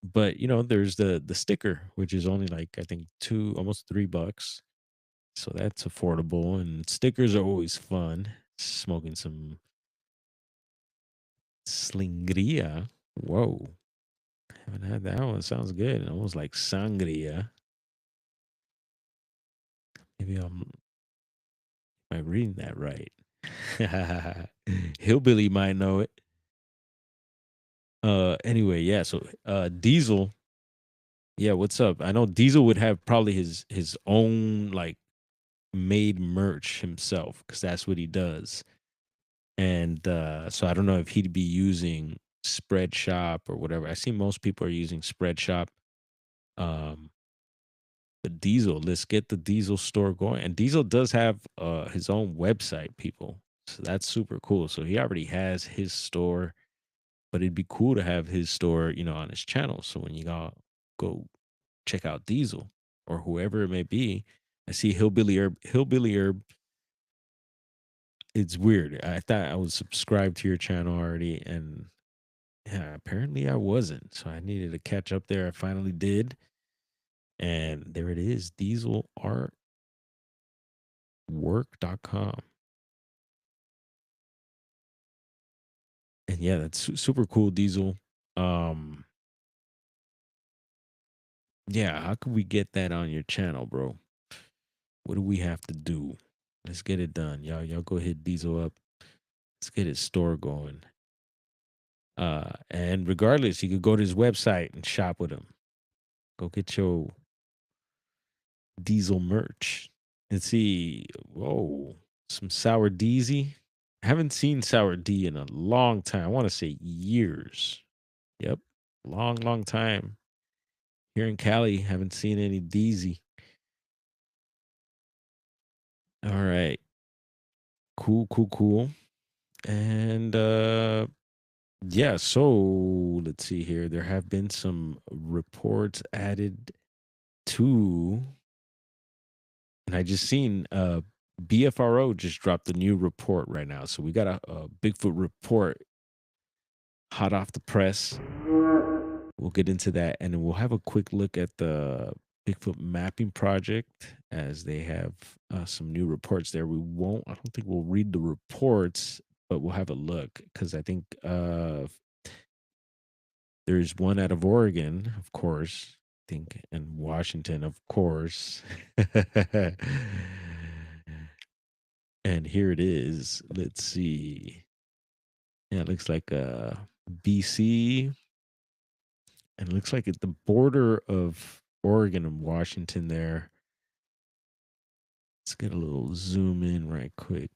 But you know, there's the sticker, which is only like I think two, almost $3. So that's affordable. And stickers are always fun. Smoking some slingria. Whoa. Haven't had that one. Sounds good. Almost like sangria. Maybe I'm am I reading that right? Hillbilly might know it. Anyway, yeah, so Diesel, yeah, what's up? I know Diesel would have probably his own like made merch himself because that's what he does. And so I don't know if he'd be using Spread Shop or whatever. I see most people are using Spread Shop. Um, but Diesel, let's get the Diesel store going. And Diesel does have his own website, people. So that's super cool. So he already has his store, but it'd be cool to have his store, you know, on his channel. So when you go check out Diesel or whoever it may be, I see Hillbilly Herb. Hillbilly Herb, it's weird. I thought I was subscribed to your channel already, and yeah, apparently I wasn't. So I needed to catch up there. I finally did. And there it is, dieselartwork.com. And yeah, that's super cool, Diesel. Um, yeah, how can we get that on your channel, bro? What do we have to do? Let's get it done. Y'all go hit Diesel up. Let's get his store going. And regardless, you could go to his website and shop with him. Go get your Diesel merch. And see, whoa, some Sour Deezy. I haven't seen Sour D in a long time. I want to say years. Yep. Long time. Here in Cali, haven't seen any Deezy. All right. Cool. And yeah, so let's see here. There have been some reports added to, and I just seen BFRO just dropped a new report right now. So we got a Bigfoot report hot off the press. We'll get into that, and then we'll have a quick look at the Bigfoot mapping project as they have some new reports there. I don't think we'll read the reports, but we'll have a look because I think there's one out of Oregon, of course, I think, and Washington, of course. And here it is. Let's see. Yeah, it looks like BC. And it looks like at the border of Oregon and Washington there. Let's get a little zoom in right quick.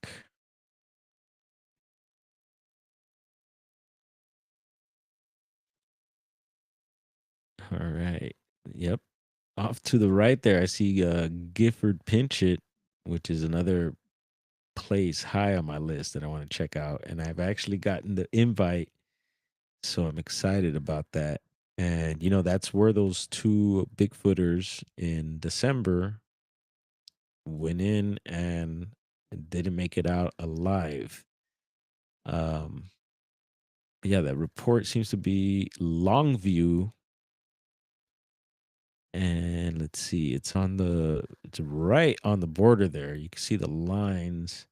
All right. Yep. Off to the right there, I see Gifford Pinchot, which is another place high on my list that I want to check out. And I've actually gotten the invite. So I'm excited about that. And, you know, that's where those two Bigfooters in December went in and didn't make it out alive. Um, yeah, that report seems to be Longview. And let's see, it's right on the border there. You can see the lines.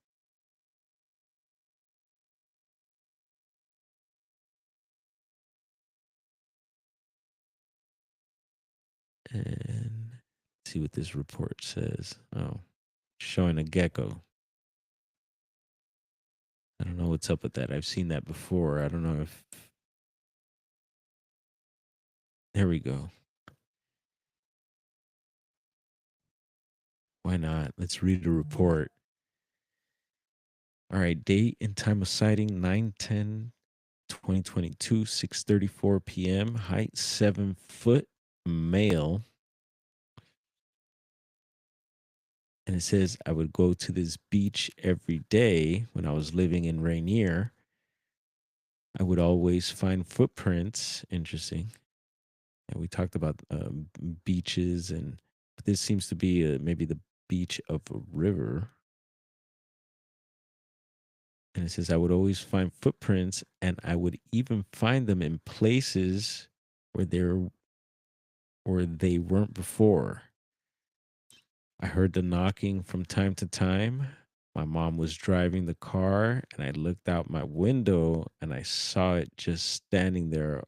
And let's see what this report says. Oh, showing a gecko. I don't know what's up with that. I've seen that before. I don't know if. There we go. Why not? Let's read the report. All right. Date and time of sighting 9/10/2022, 6:34 p.m. Height 7 foot, male. And it says, I would go to this beach every day when I was living in Rainier. I would always find footprints. Interesting. And we talked about beaches, and this seems to be maybe the beach of a river. And it says, I would always find footprints, and I would even find them in places where they weren't before. I heard the knocking from time to time. My mom was driving the car, and I looked out my window and I saw it just standing there,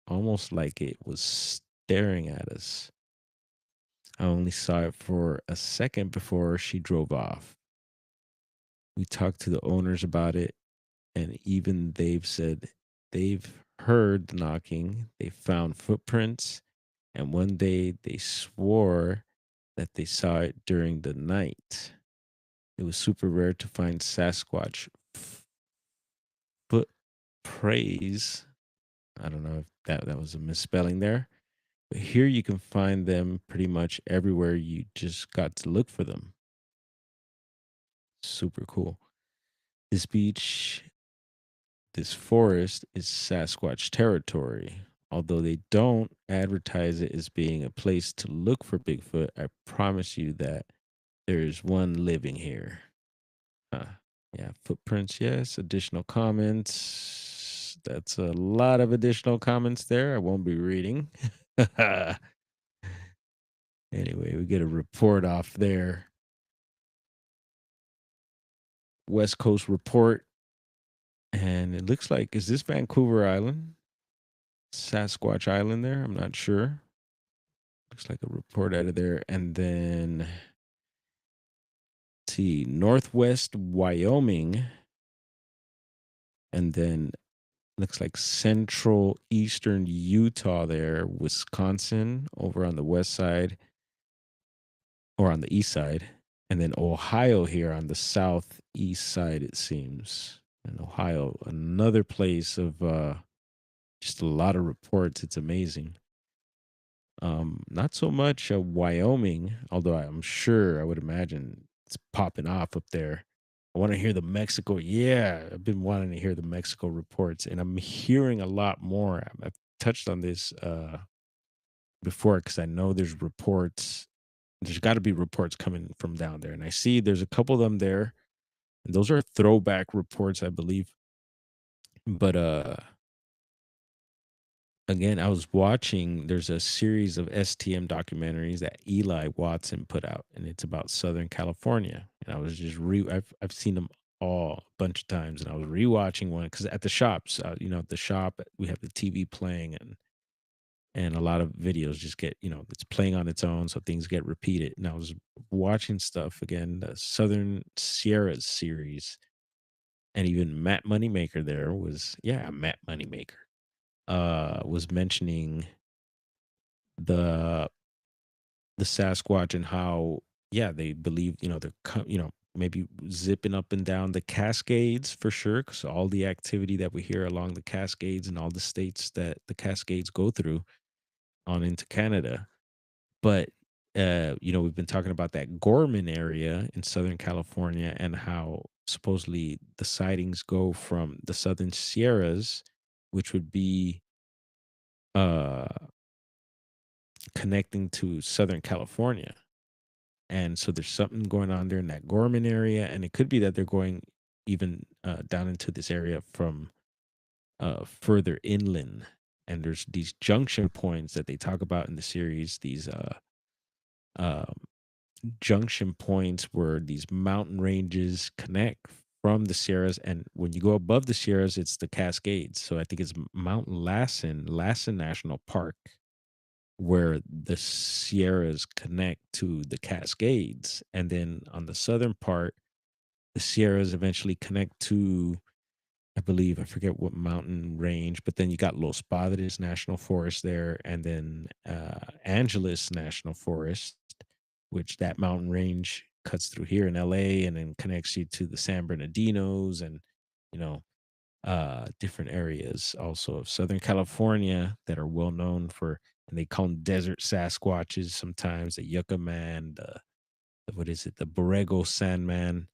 almost like it was staring at us. I only saw it for a second before she drove off. We talked to the owners about it, and even they've said they've heard the knocking, they found footprints, and one day they swore that they saw it during the night. It was super rare to find Sasquatch foot praise. I don't know if that was a misspelling there. But here you can find them pretty much everywhere. You just got to look for them. Super cool. This beach, this forest is Sasquatch territory. Although they don't advertise it as being a place to look for Bigfoot, I promise you that there's one living here. Huh. Yeah, footprints, yes. Additional comments. That's a lot of additional comments there. I won't be reading. Anyway, we get a report off there. West Coast report. And it looks like, is this Vancouver Island? Sasquatch Island there? I'm not sure. Looks like a report out of there. And then, let's see, Northwest Wyoming. And then looks like central eastern Utah there, Wisconsin over on the west side or on the east side. And then Ohio here on the southeast side, it seems. And Ohio, another place of just a lot of reports. It's amazing. Not so much Wyoming, although I'm sure I would imagine it's popping off up there. I want to hear the Mexico. Yeah, I've been wanting to hear the Mexico reports, and I'm hearing a lot more. I've touched on this before because I know there's reports. There's got to be reports coming from down there, and I see there's a couple of them there, and those are throwback reports, I believe. But again, I was watching, there's a series of STM documentaries that Eli Watson put out, and it's about Southern California. And I was just I've seen them all a bunch of times, and I was rewatching one because at the shops, at the shop we have the TV playing, and a lot of videos just get, it's playing on its own, so things get repeated. And I was watching stuff again, the Southern Sierras series, and even Matt Moneymaker there was, yeah, Matt Moneymaker was mentioning the the Sasquatch and how, yeah, they believe, they're maybe zipping up and down the Cascades for sure, because all the activity that we hear along the Cascades and all the states that the Cascades go through on into Canada. But we've been talking about that Gorman area in Southern California and how supposedly the sightings go from the Southern Sierras, which would be uh connecting to Southern California. And so there's something going on there in that Gorman area. And it could be that they're going even down into this area from further inland. And there's these junction points that they talk about in the series, these um, junction points where these mountain ranges connect from the Sierras. And when you go above the Sierras, it's the Cascades. So I think it's Mount Lassen National Park, where the Sierras connect to the Cascades. And then on the southern part, the Sierras eventually connect to, I believe, I forget what mountain range, but then you got Los Padres National Forest there, and then Angeles National Forest, which that mountain range cuts through here in LA and then connects you to the San Bernardinos and, you know, different areas also of Southern California that are well known for, and they call them desert Sasquatches sometimes, the Yucca Man, what is it, the Borrego Sandman,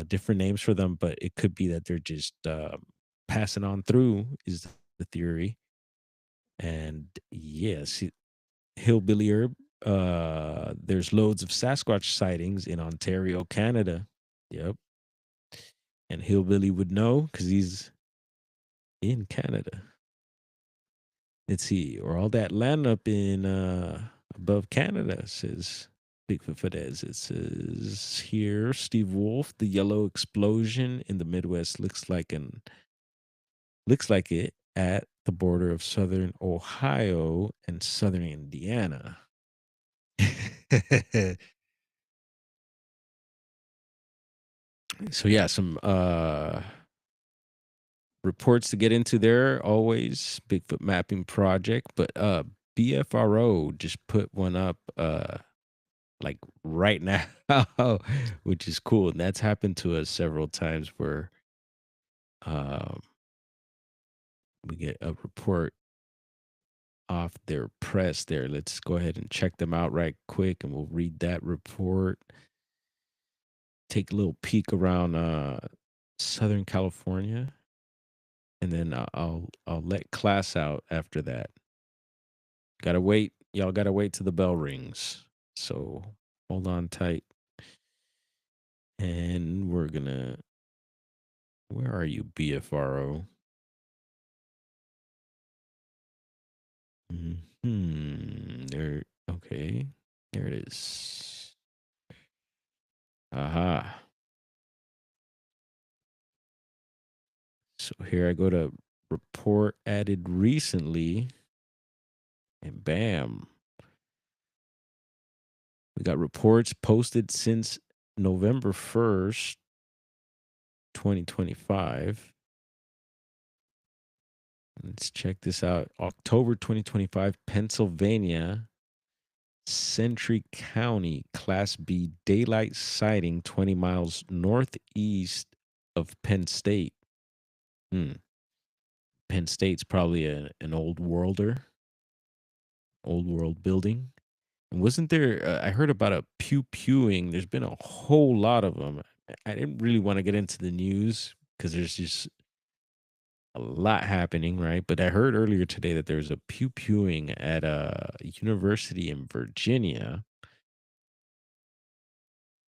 different names for them, but it could be that they're just passing on through, is the theory. And yes, Hillbilly Herb, there's loads of Sasquatch sightings in Ontario, Canada. Yep. And Hillbilly would know because he's in Canada. Let's see, or all that land up in above Canada, says Bigfoot Fedez. It says here, Steve Wolf, the yellow explosion in the Midwest looks like it at the border of southern Ohio and southern Indiana. So yeah, some reports to get into there always, Bigfoot mapping project, but BFRO just put one up like right now, which is cool. And that's happened to us several times where um we get a report off their press there. Let's go ahead and check them out right quick and we'll read that report. Take a little peek around Southern California and then I'll let class out after that. Gotta wait. Y'all gotta wait till the bell rings. So hold on tight. And we're gonna where are you, BFRO? There okay. There it is. Aha. So here I go to report added recently. And bam. We got reports posted since November 1st, 2025. Let's check this out. October 2025, Pennsylvania, Sentry County, Class B daylight sighting 20 miles northeast of Penn State. Penn State's probably an old world building. And wasn't there, I heard about a pew-pewing. There's been a whole lot of them. I didn't really want to get into the news because there's just a lot happening, right? But I heard earlier today that there's a pew-pewing at a university in Virginia.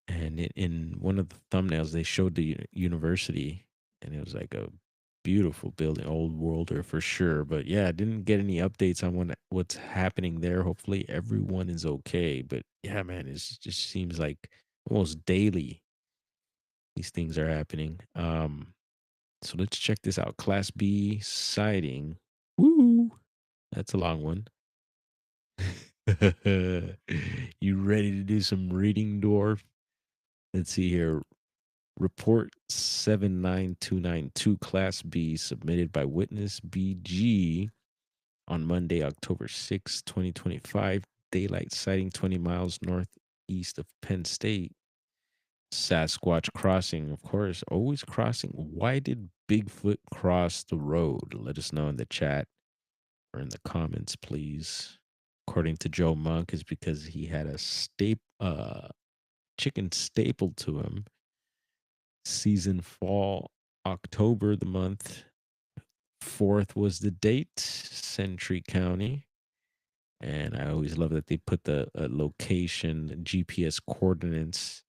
And in one of the thumbnails, they showed the university, and it was like a beautiful building, old worlder for sure. But yeah, I didn't get any updates on what's happening there. Hopefully, everyone is okay. But yeah, man, it just seems like almost daily these things are happening. So let's check this out. Class B sighting. Woo, that's a long one. You ready to do some reading, dwarf? Let's see here. Report 79292, Class B, submitted by Witness BG on Monday, October 6, 2025. Daylight sighting 20 miles northeast of Penn State. Sasquatch crossing, of course, always crossing. Why did Bigfoot cross the road? Let us know in the chat or in the comments, please. According to Joe Monk, is because he had a chicken stapled to him. Season fall, October, the month. 4th was the date, Sentry County. And I always love that they put the location, GPS coordinates.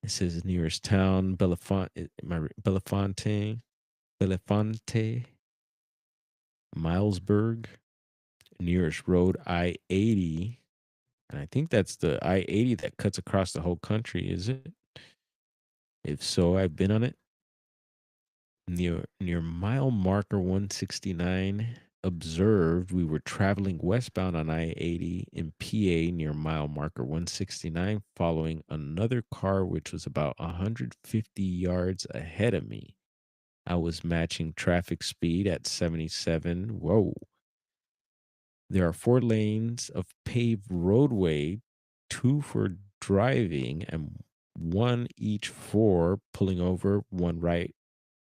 It says nearest town, Belafonte, Milesburg, nearest road, I-80. And I think that's the I-80 that cuts across the whole country, is it? If so, I've been on it. Near mile marker 169, observed we were traveling westbound on I-80 in PA near mile marker 169, following another car which was about 150 yards ahead of me. I was matching traffic speed at 77. Whoa. There are 4 lanes of paved roadway, 2 for driving and 1 each for pulling over, 1 right,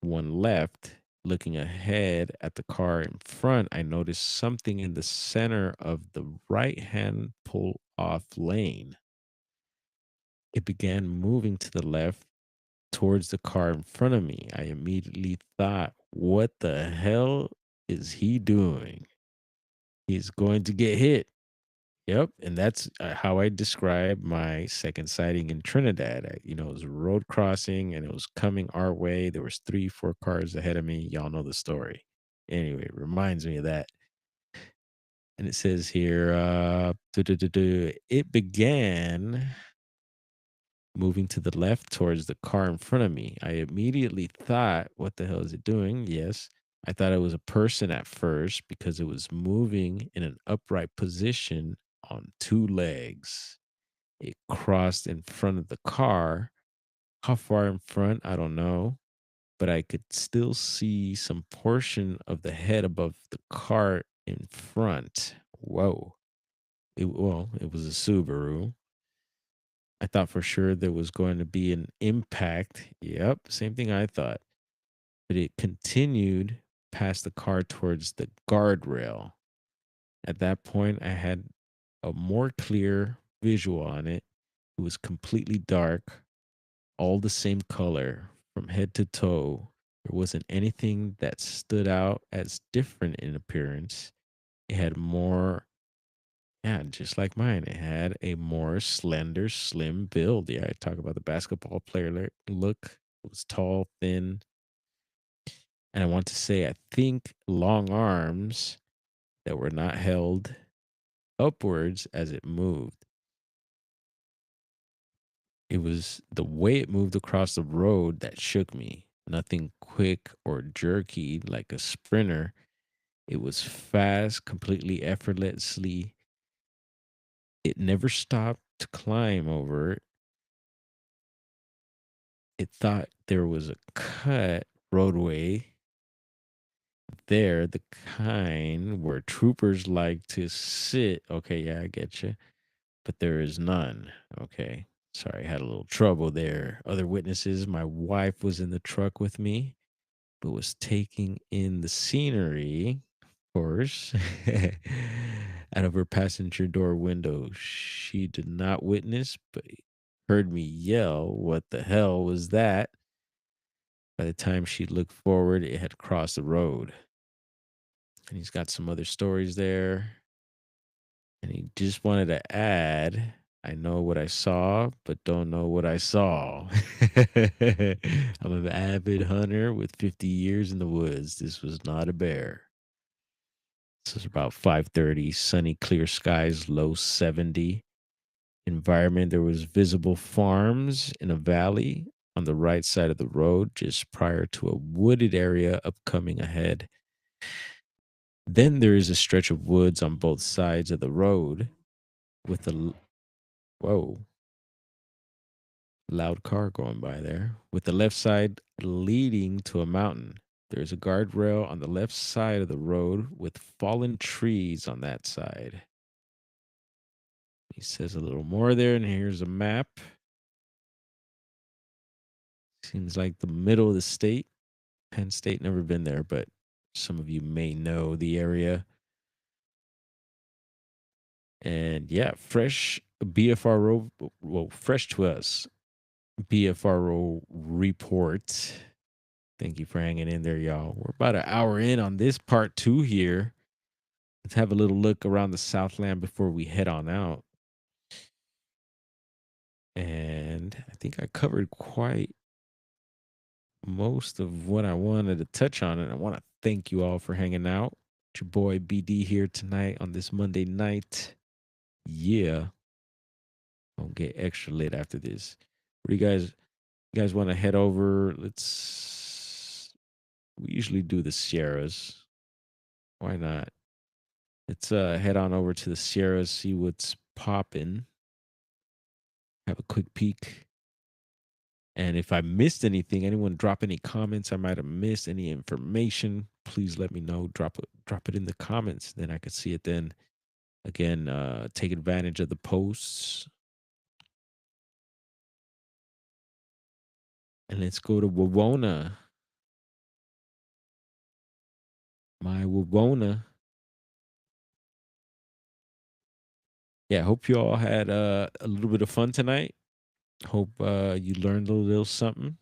1 left. Looking ahead at the car in front, I noticed something in the center of the right-hand pull-off lane. It began moving to the left towards the car in front of me. I immediately thought, what the hell is he doing? He's going to get hit. Yep, and that's how I describe my second sighting in Trinidad. It was a road crossing, and it was coming our way. There was 3, 4 cars ahead of me. Y'all know the story. Anyway, it reminds me of that. And it says here, it began moving to the left towards the car in front of me. I immediately thought, what the hell is it doing? Yes. I thought it was a person at first because it was moving in an upright position on 2 legs. It crossed in front of the car. How far in front? I don't know. But I could still see some portion of the head above the car in front. Whoa. It was a Subaru. I thought for sure there was going to be an impact. Yep, same thing I thought. But it continued past the car towards the guardrail. At that point, I had a more clear visual on it. It was completely dark, all the same color from head to toe. There wasn't anything that stood out as different in appearance. It had more, yeah, just like mine. It had a more slender, slim build. Yeah, I talk about the basketball player look. It was tall, thin, and I want to say, I think long arms that were not held upwards as it moved. It was the way it moved across the road that shook me. Nothing quick or jerky like a sprinter. It was fast, completely effortlessly. It never stopped to climb over it. It thought there was a cut roadway there, the kind where troopers like to sit. Okay, yeah, I get you. But there is none. Okay. Sorry, I had a little trouble there. Other witnesses, my wife was in the truck with me, but was taking in the scenery, of course, out of her passenger door window. She did not witness, but heard me yell, "What the hell was that?" By the time she looked forward, it had crossed the road. And he's got some other stories there. And he just wanted to add, I know what I saw, but don't know what I saw. I'm an avid hunter with 50 years in the woods. This was not a bear. This was about 5:30, sunny, clear skies, low 70. Environment, there was visible farms in a valley on the right side of the road, just prior to a wooded area upcoming ahead. Then there is a stretch of woods on both sides of the road with whoa, loud car going by there, with the left side leading to a mountain. There's a guardrail on the left side of the road with fallen trees on that side. He says a little more there, and here's a map. Seems like the middle of the state. Penn State, never been there, but some of you may know the area. And yeah, fresh BFRO, well, fresh to us, BFRO report. Thank you for hanging in there, y'all. We're about an hour in on this part 2 here. Let's have a little look around the Southland before we head on out. And I think I covered quite most of what I wanted to touch on. And I want to thank you all for hanging out. It's your boy BD here tonight on this Monday night. Yeah. I'll get extra lit after this. What do you guys want to head over? We usually do the Sierras. Why not? Let's head on over to the Sierras, see what's popping. Have a quick peek. And if I missed anything, anyone drop any comments I might have missed, any information, please let me know. Drop it in the comments. Then I could see it then. Again, take advantage of the posts. And let's go to Wawona. My Wawona. Yeah, hope you all had a little bit of fun tonight. Hope you learned a little something.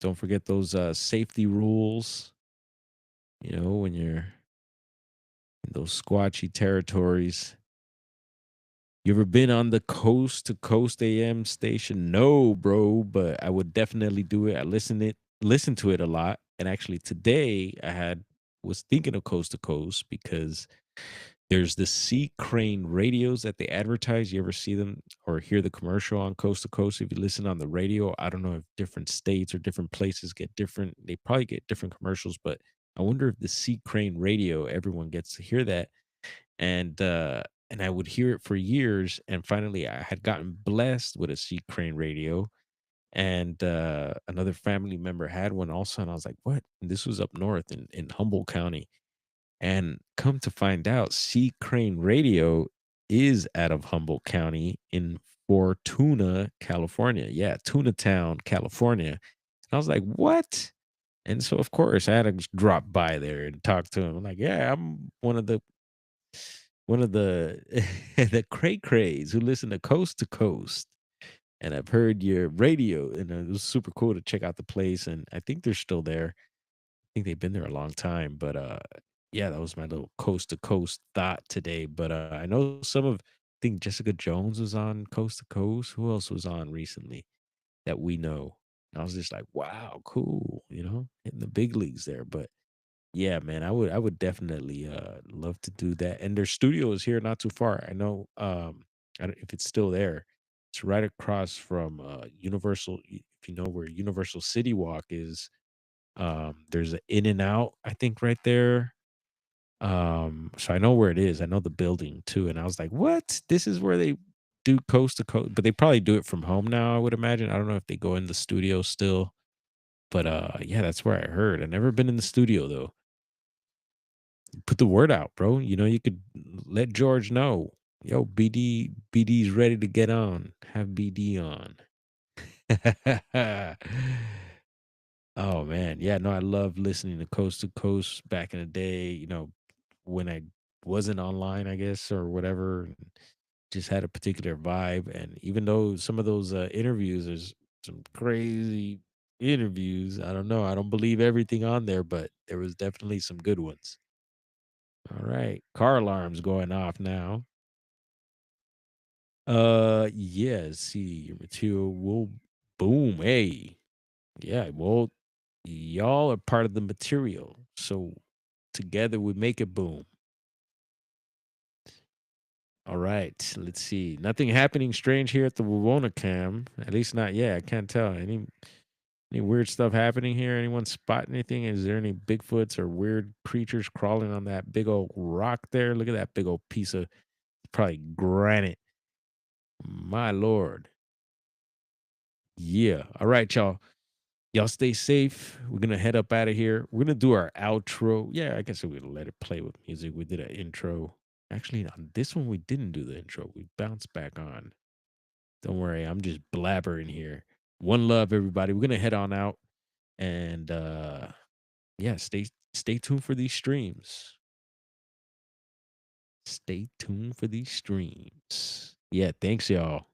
Don't forget those safety rules. You know, when you're in those squatchy territories, You ever been on the Coast to Coast AM station? No, bro, but I would definitely do it. I listen to it a lot. And actually today was thinking of Coast to Coast because there's the Sea Crane radios that they advertise. You ever see them or hear the commercial on Coast to Coast? If you listen on the radio, I don't know if different states or different places get different. They probably get different commercials, but I wonder if the Sea Crane radio, everyone gets to hear that. And I would hear it for years. And finally, I had gotten blessed with a Sea Crane radio, and another family member had one also. And I was like, "What?" And this was up north in Humboldt County. And come to find out, Sea Crane Radio is out of Humboldt County in Fortuna, California. Yeah, Tuna Town, California. And I was like, what? And so, of course, I had to just drop by there and talk to him. I'm like, yeah, I'm one of the the cray crays who listen to Coast, and I've heard your radio, and it was super cool to check out the place. And I think they're still there. I think they've been there a long time, but yeah, that was my little Coast to Coast thought today. But I know I think Jessica Jones was on Coast to Coast. Who else was on recently that we know? And I was just like, wow, cool, hitting the big leagues there. But yeah, man, I would definitely love to do that. And their studio is here not too far. I know I don't, if it's still there. It's right across from Universal. If you know where Universal City Walk is, there's an In and Out, I think, right there. So I know where it is. I know the building too. And I was like, what? This is where they do Coast to Coast, but they probably do it from home now, I would imagine. I don't know if they go in the studio still. But yeah, that's where I heard. I've never been in the studio though. Put the word out, bro. You could let George know. Yo, BD's ready to get on. Have BD on. Oh man, yeah, no, I love listening to Coast to Coast back in the day, when I wasn't online, I guess, or whatever, and just had a particular vibe. And even though some of those interviews, there's some crazy interviews, I don't know, I don't believe everything on there, but there was definitely some good ones. All right. Car alarms going off now. Yeah, see, your material will boom. Hey. Yeah, well, y'all are part of the material. So together we make it boom. All right. Let's see. Nothing happening strange here at the Wawona cam. At least not yet. I can't tell. Any weird stuff happening here? Anyone spot anything? Is there any Bigfoots or weird creatures crawling on that big old rock there? Look at that big old piece of probably granite. My lord. Yeah. All right, y'all. Y'all stay safe. We're gonna head up out of here. We're gonna do our outro. Yeah, I guess we're gonna let it play with music. We did an intro. Actually, on this one we didn't do the intro. We bounced back on. Don't worry, I'm just blabbering here. One love, everybody. We're gonna head on out, and yeah, stay tuned for these streams. Stay tuned for these streams. Yeah, thanks, y'all.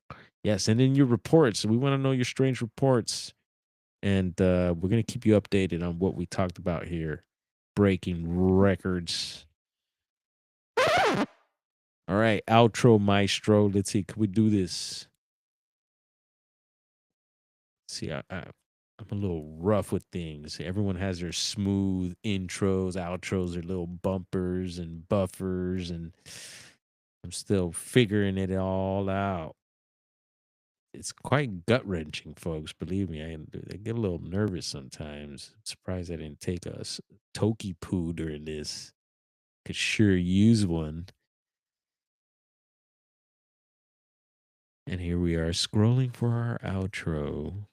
Yeah, send in your reports. We want to know your strange reports. And we're going to keep you updated on what we talked about here. Breaking records. All right, outro maestro. Let's see, can we do this? See, I'm a little rough with things. Everyone has their smooth intros, outros, their little bumpers and buffers, and I'm still figuring it all out. It's quite gut wrenching, folks. Believe me, I get a little nervous sometimes. I'm surprised I didn't take a Toki poo during this. Could sure use one. And here we are scrolling for our outro.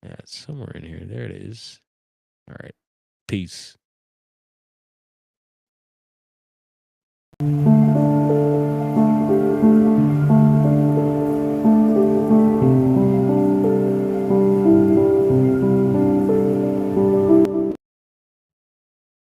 Yeah, it's somewhere in here. There it is. All right. Peace.